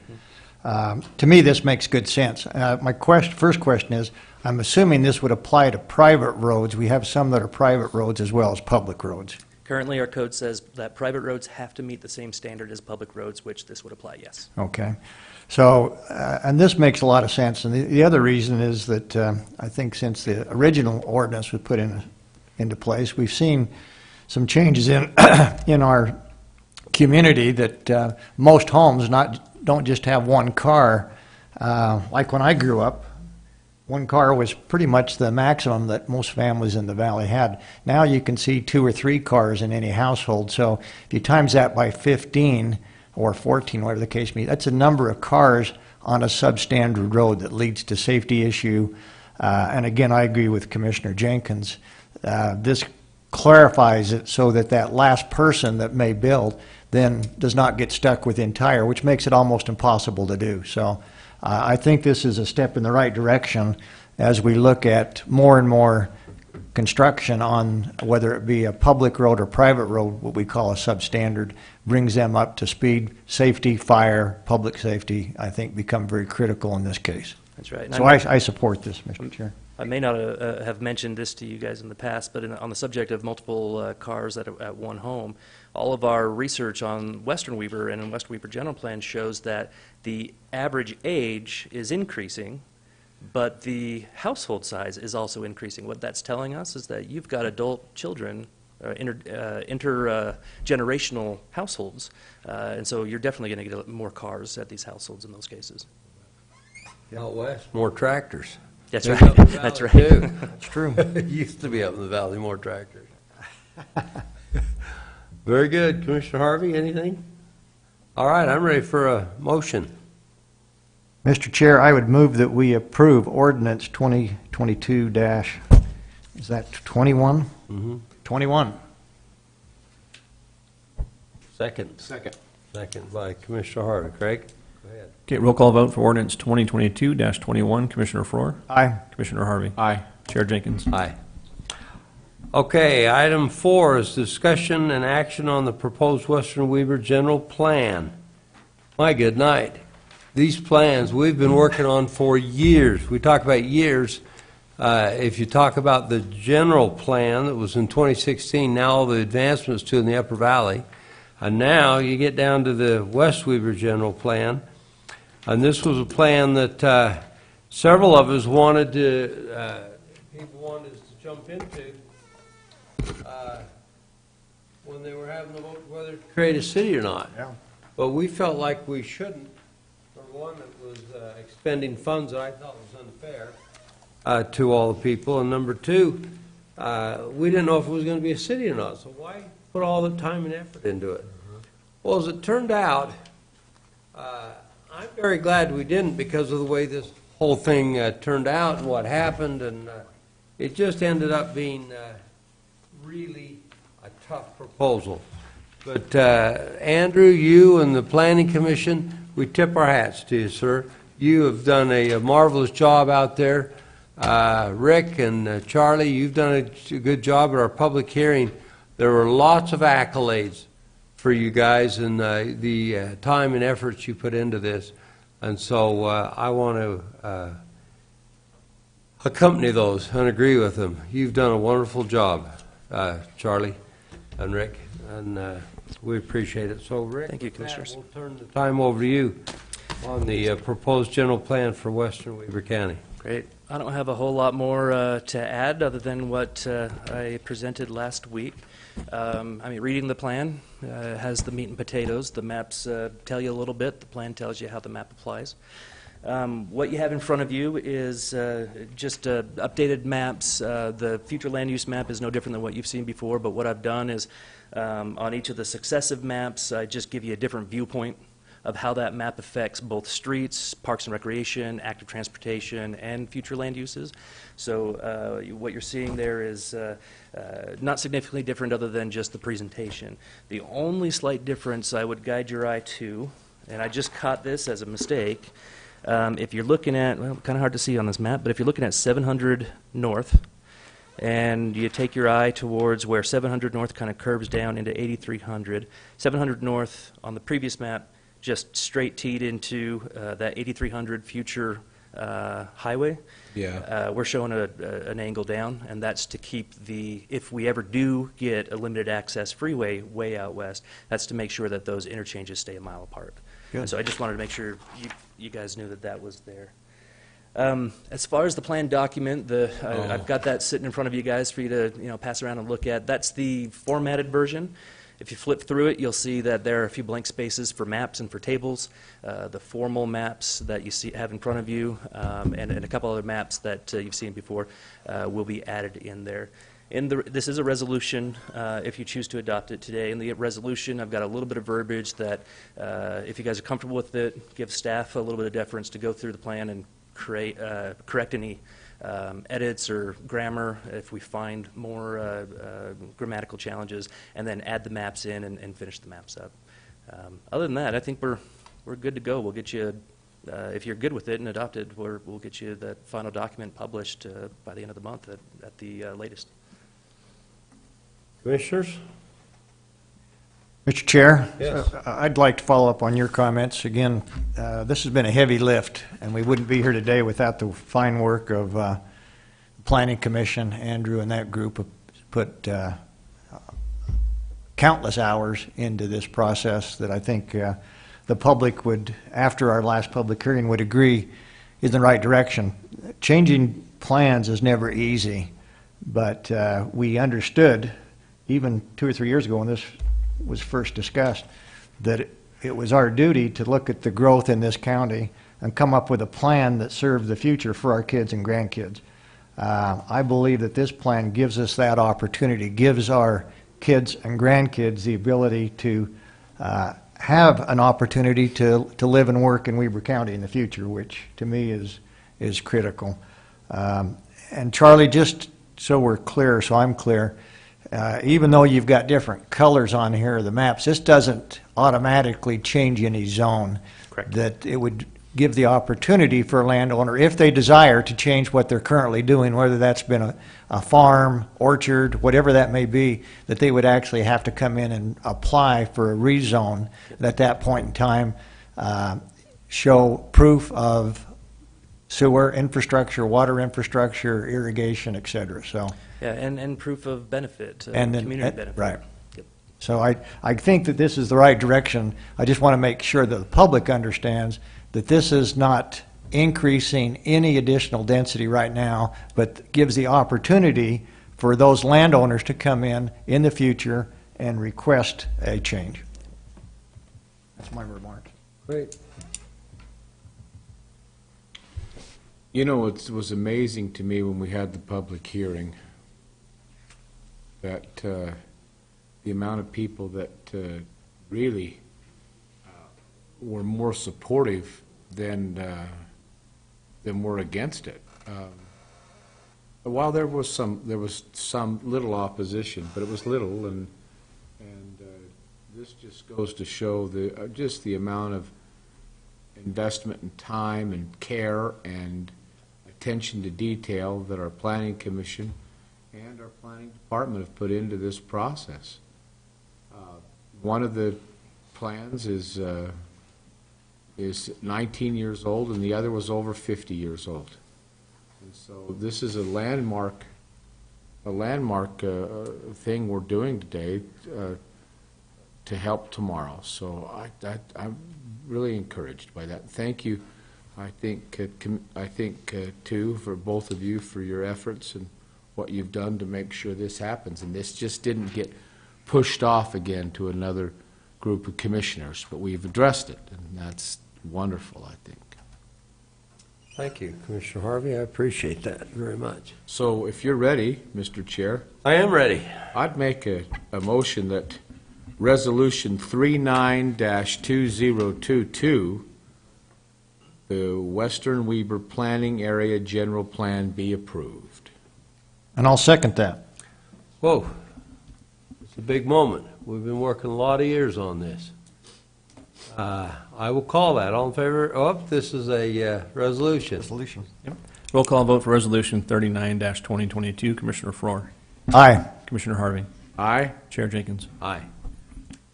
To me, this makes good sense. My first question is, I'm assuming this would apply to private roads. We have some that are private roads as well as public roads. Currently, our code says that private roads have to meet the same standard as public roads, which this would apply, yes. Okay. So, and this makes a lot of sense. And the other reason is that I think since the original ordinance was put into place, we've seen some changes in in our community that most homes don't just have one car Like when I grew up, one car was pretty much the maximum that most families in the valley had. Now you can see 2 or 3 cars in any household. So if you times that by 15 or 14, whatever the case may be, that's a number of cars on a substandard road that leads to safety issue. And again, I agree with Commissioner Jenkins. This clarifies it so that that last person that may build then does not get stuck with the entire, which makes it almost impossible to do. So I think this is a step in the right direction as we look at more and more construction on whether it be a public road or private road, what we call a substandard, brings them up to speed. Safety, fire, public safety, I think, become very critical in this case. That's right. So I support this, Mr. Chair. I may not have mentioned this to you guys in the past, but on the subject of multiple cars at one home, all of our research on Western Weaver and in Western Weaver General Plan shows that the average age is increasing, but the household size is also increasing. What that's telling us is that you've got adult children, intergenerational households, and so you're definitely going to get more cars at these households in those cases. Out west, more tractors. That's Maybe right. up in the That's valley, right. too. That's true. It used to be up in the valley, more tractors. Very good. Commissioner Harvey, anything? All right, I'm ready for a motion. Mr. Chair, I would move that we approve ordinance 2022 is that 21? Mm-hmm. 21. Second. Second by Commissioner Harvey. Craig, go ahead. Okay, roll call vote for ordinance 2022-21. Commissioner Frohr? Aye. Commissioner Harvey? Aye. Chair Jenkins? Aye. Okay, item 4 is discussion and action on the proposed Western Weaver General Plan. My good night. These plans we've been working on for years. We talk about years. If you talk about the general plan that was in 2016, now all the advancements to in the Upper Valley, and now you get down to the West Weaver General Plan, and this was a plan that several of us wanted to, people wanted us to jump into when they were having the vote whether to create a city or not. Yeah. But we felt like we shouldn't. For one, it was expending funds that I thought was unfair to all the people, and number two, we didn't know if it was going to be a city or not, so why put all the time and effort into it? Well, as it turned out, I'm very glad we didn't because of the way this whole thing turned out and what happened, and it just ended up being really a tough proposal. But Andrew, you and the Planning Commission, we tip our hats to you, sir. You have done a marvelous job out there. Rick and Charlie, you've done a good job at our public hearing. There were lots of accolades for you guys and the time and efforts you put into this. And so I want to accompany those and agree with them. You've done a wonderful job, Charlie and Rick, and we appreciate it. So, Rick, Thank you, Commissioners. we'll turn the time over to you on the proposed general plan for Western Weaver County. Great. I don't have a whole lot more to add other than what I presented last week. Reading the plan has the meat and potatoes. The maps tell you a little bit. The plan tells you how the map applies. What you have in front of you is just updated maps. The future land use map is no different than what you've seen before, but what I've done is on each of the successive maps, I just give you a different viewpoint of how that map affects both streets, parks and recreation, active transportation, and future land uses. So what you're seeing there is not significantly different other than just the presentation. The only slight difference I would guide your eye to, and I just caught this as a mistake, if you're looking at, well, kind of hard to see on this map, but if you're looking at 700 North, and you take your eye towards where 700 North kind of curves down into 8300, 700 North on the previous map just straight teed into that 8300 future highway. Yeah. We're showing an angle down, and that's to keep if we ever do get a limited access freeway way out west, that's to make sure that those interchanges stay a mile apart. Good. And so I just wanted to make sure you guys knew that was there. As far as the plan document, I've got that sitting in front of you guys for you to pass around and look at. That's the formatted version. If you flip through it, you'll see that there are a few blank spaces for maps and for tables. The formal maps that you have in front of you, and a couple other maps that you've seen before, will be added in there. This is a resolution, if you choose to adopt it today. In the resolution, I've got a little bit of verbiage that, if you guys are comfortable with it, give staff a little bit of deference to go through the plan and correct any edits or grammar if we find more grammatical challenges, and then add the maps in and finish the maps up. Other than that, I think we're good to go. We'll get you, if you're good with it and adopted, we'll get you that final document published by the end of the month at the latest. Commissioners? Mr. Chair? Yes. I'd like to follow up on your comments. Again, this has been a heavy lift, and we wouldn't be here today without the fine work of the Planning Commission. Andrew and that group have put countless hours into this process that I think the public would, after our last public hearing, would agree is in the right direction. Changing plans is never easy, but we understood, even 2 or 3 years ago when this was first discussed, that it was our duty to look at the growth in this county and come up with a plan that served the future for our kids and grandkids. I believe that this plan gives us that opportunity, gives our kids and grandkids the ability to have an opportunity to live and work in Weber County in the future, which to me is critical. And Charlie, just so we're clear, so I'm clear, even though you've got different colors on here, the maps, this doesn't automatically change any zone. Correct. That it would give the opportunity for a landowner, if they desire, to change what they're currently doing, whether that's been a farm, orchard, whatever that may be, that they would actually have to come in and apply for a rezone, and at that point in time show proof of sewer infrastructure, water infrastructure, irrigation, et cetera. So. Yeah, and proof of benefit, And then, community benefit. right. Yep. So I think that this is the right direction. I just want to make sure that the public understands that this is not increasing any additional density right now, but gives the opportunity for those landowners to come in the future and request a change. That's my remark. Great. You know, it was amazing to me when we had the public hearing that the amount of people that really were more supportive than were against it. While there was some little opposition, but it was little, and this just goes to show just the amount of investment and time and care and attention to detail that our Planning Commission and our Planning Department have put into this process. One of the plans is 19 years old, and the other was over 50 years old. And so this is a landmark thing we're doing today to help tomorrow. So I'm really encouraged by that. Thank you. I think too, for both of you, for your efforts and what you've done to make sure this happens. And this just didn't get pushed off again to another group of commissioners, but we've addressed it, and that's wonderful, I think. Thank you, Commissioner Harvey. I appreciate that very much. So if you're ready, Mr. Chair. I am ready. I'd make a motion that Resolution 39-2022, the Western Weber Planning Area General Plan, be approved. And I'll second that. Whoa. It's a big moment. We've been working a lot of years on this. I will call that. All in favor? Oh, this is a resolution. Resolution. Yep. Roll call vote for Resolution 39-2022. Commissioner Frohr. Aye. Commissioner Harvey. Aye. Chair Jenkins. Aye.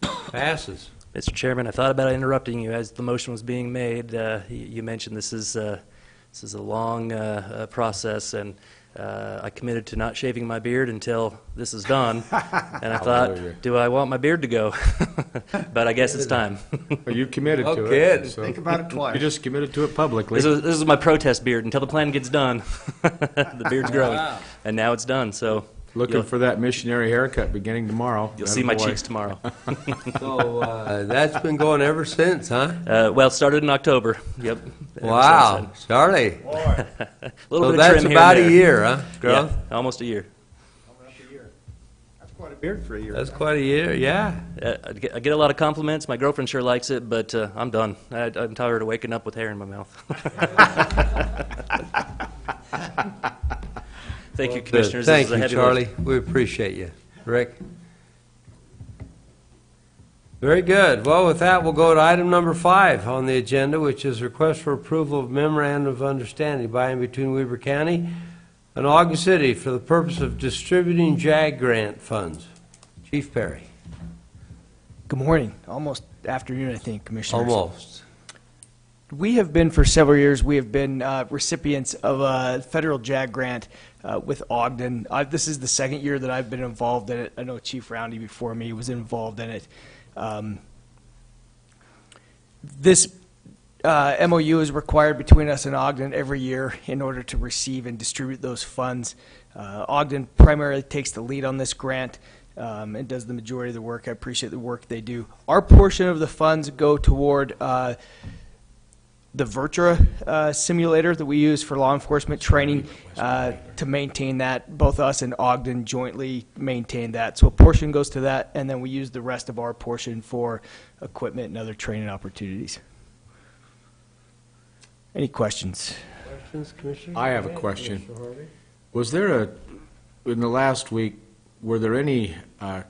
Passes. Mr. Chairman, I thought about interrupting you as the motion was being made. You mentioned this is a long process, and I committed to not shaving my beard until this is done. And I thought, do I want my beard to go? But I guess it's time. Well, you committed to Okay. it. So Think about it twice. you just committed to it publicly. This is my protest beard. Until the plan gets done, the beard's growing. Wow. And now it's done. So Looking for that missionary haircut beginning tomorrow. You'll see my Attaboy. cheeks tomorrow. So that's been going ever since, huh? Well, it started in October. Yep. Ever Wow, since Charlie. then. A little So bit of that's trim here about and a there. year, huh? Growth? Yeah, almost a year. That's quite a beard for a year. That's quite a year, yeah. I get a lot of compliments. My girlfriend sure likes it, but I'm done. I'm tired of waking up with hair in my mouth. Thank you, Commissioners. This Thank is a you, heavy Charlie. lift. We appreciate you. Rick? Very good. Well, with that, we'll go to item number 5 on the agenda, which is request for approval of memorandum of understanding by and between Weber County and Ogden City for the purpose of distributing JAG grant funds. Chief Perry. Good morning. Almost afternoon, I think, Commissioners. Almost. We have been, for several years, we have been recipients of a federal JAG grant with Ogden. This is the second year that I've been involved in it. I know Chief Roundy before me was involved in it. This MOU is required between us and Ogden every year in order to receive and distribute those funds. Ogden primarily takes the lead on this grant and does the majority of the work. I appreciate the work they do. Our portion of the funds go toward the Virtua simulator that we use for law enforcement training to maintain that. Both us and Ogden jointly maintain that. So a portion goes to that, and then we use the rest of our portion for equipment and other training opportunities. Any questions? Questions, Commissioner? I have a question. Was there in the last week, were there any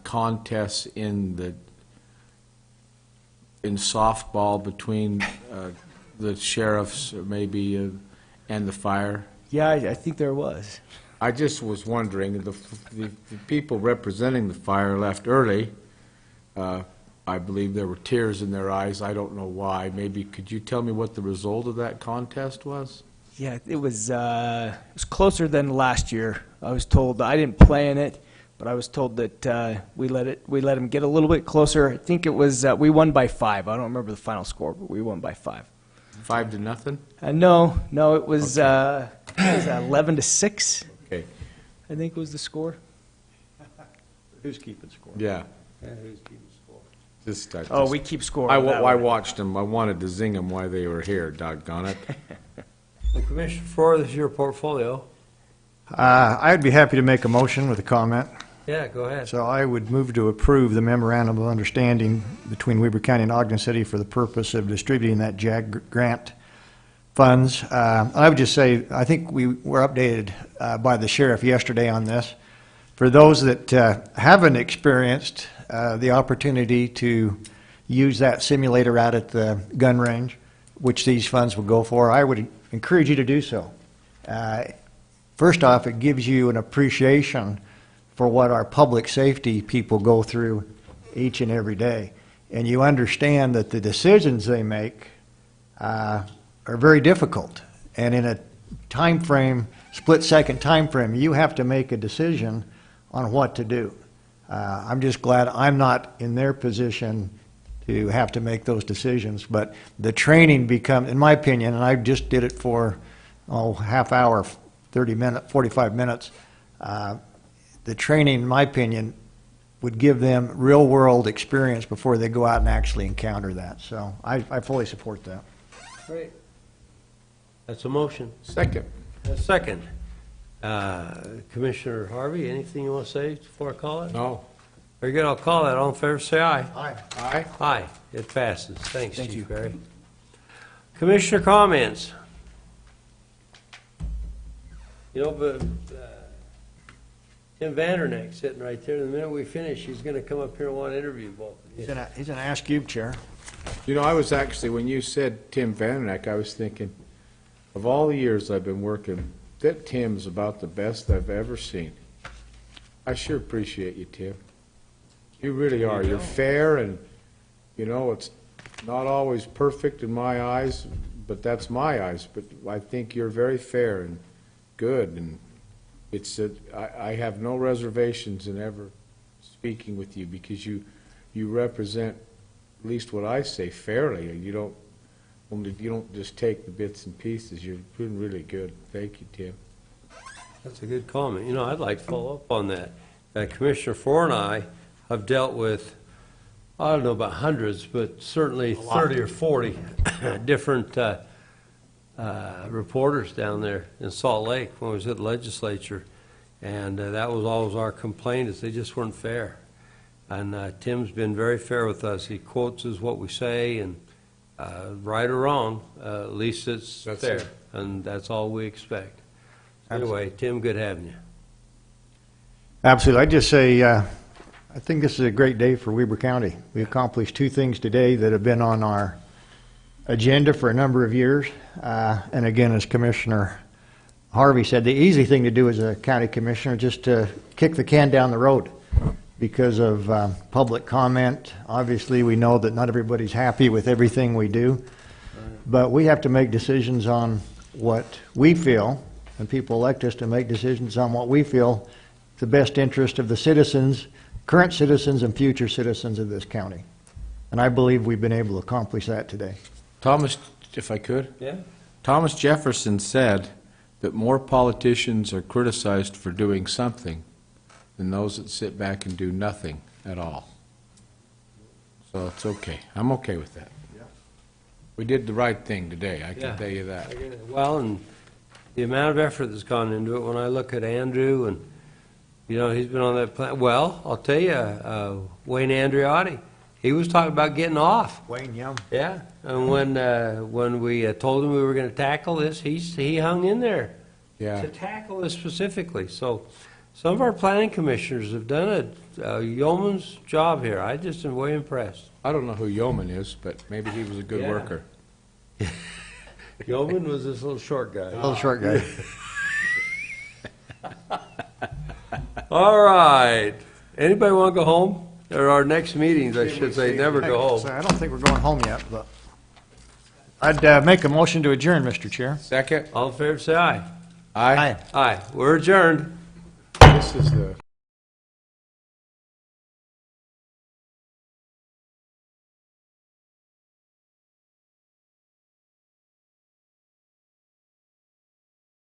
contests in softball between the sheriffs, or maybe, and the fire? Yeah, I think there was. I just was wondering, the people representing the fire left early. I believe there were tears in their eyes. I don't know why. Maybe could you tell me what the result of that contest was? Yeah, it was closer than last year. I was told, I didn't play in it, but I was told that we let them get a little bit closer. I think it was we won by 5. I don't remember the final score, but we won by 5. 5-0? No, it was 11-6. Okay. I think was the score. Who's keeping score? Yeah. Who's keeping score? We keep score. I watched them. I wanted to zing them while they were here. Doggone it. Well, Commissioner Farrar, this is your portfolio. I'd be happy to make a motion with a comment. Yeah, go ahead. So I would move to approve the memorandum of understanding between Weber County and Ogden City for the purpose of distributing that JAG grant funds. I would just say, I think we were updated by the sheriff yesterday on this. For those that haven't experienced the opportunity to use that simulator out at the gun range, which these funds will go for, I would encourage you to do so. First off, it gives you an appreciation for what our public safety people go through each and every day. And you understand that the decisions they make are very difficult. And in a time frame, split-second time frame, you have to make a decision on what to do. I'm just glad I'm not in their position to have to make those decisions. But the training becomes, in my opinion, and I just did it for half hour, 30 minutes, 45 minutes, the training, in my opinion, would give them real-world experience before they go out and actually encounter that. So I fully support that. Great. That's a motion. Second. A second. Commissioner Harvey, anything you want to say before I call it? No. Very good. I'll call that. All in favor, say aye. Aye. Aye. Aye. It passes. Thanks, Thank Chief you. Perry. Commissioner comments? You know, but Tim Vanderneck sitting right there. The minute we finish, he's going to come up here and want to interview both of you. He's an Ask You chair. You know, I was actually, when you said Tim Vanderneck, I was thinking, of all the years I've been working, that Tim's about the best I've ever seen. I sure appreciate you, Tim. You really are. You're fair, and, you know, it's not always perfect in my eyes, but that's my eyes. But I think you're very fair and good, and I have no reservations in ever speaking with you, because you represent at least what I say fairly, and you don't just take the bits and pieces. You're doing really good. Thank you, Tim. That's a good comment. You know, I'd like to follow up on that. Commissioner Four and I have dealt with, I don't know about hundreds, but certainly 30 or 40 different reporters down there in Salt Lake when I was at the legislature. And that was always our complaint, is they just weren't fair. And Tim's been very fair with us. He quotes us what we say, and right or wrong, at least it's fair. And that's all we expect. Anyway, Tim, good having you. Absolutely. I'd just say, I think this is a great day for Weber County. We accomplished two things today that have been on our agenda for a number of years. And again, as Commissioner Harvey said, the easy thing to do as a county commissioner is just to kick the can down the road because of public comment. Obviously, we know that not everybody's happy with everything we do, but we have to make decisions on what we feel, and people elect us to make decisions on what we feel is the best interest of the citizens, current citizens and future citizens of this county. And I believe we've been able to accomplish that today. Thomas, if I could? Yeah. Thomas Jefferson said that more politicians are criticized for doing something than those that sit back and do nothing at all. So it's okay. I'm okay with that. Yeah. We did the right thing today, I can Yeah. tell you that. Well, and the amount of effort that's gone into it, when I look at Andrew, and, you know, he's been on that plan. Well, I'll tell you, Wayne Andreotti, he was talking about getting off. Wayne Yum. Yeah, and when we told him we were going to tackle this, he hung in there to tackle this specifically. So some of our planning commissioners have done a yeoman's job here. I just am way impressed. I don't know who Yeoman is, but maybe he was a good worker. Yeoman was this little short guy. Little short guy. All right. Anybody want to go home? Or our next meetings, I should say, never go home. So I don't think we're going home yet, but I'd make a motion to adjourn, Mr. Chair. Second? All in favor, say aye. Aye. Aye. We're adjourned. This is the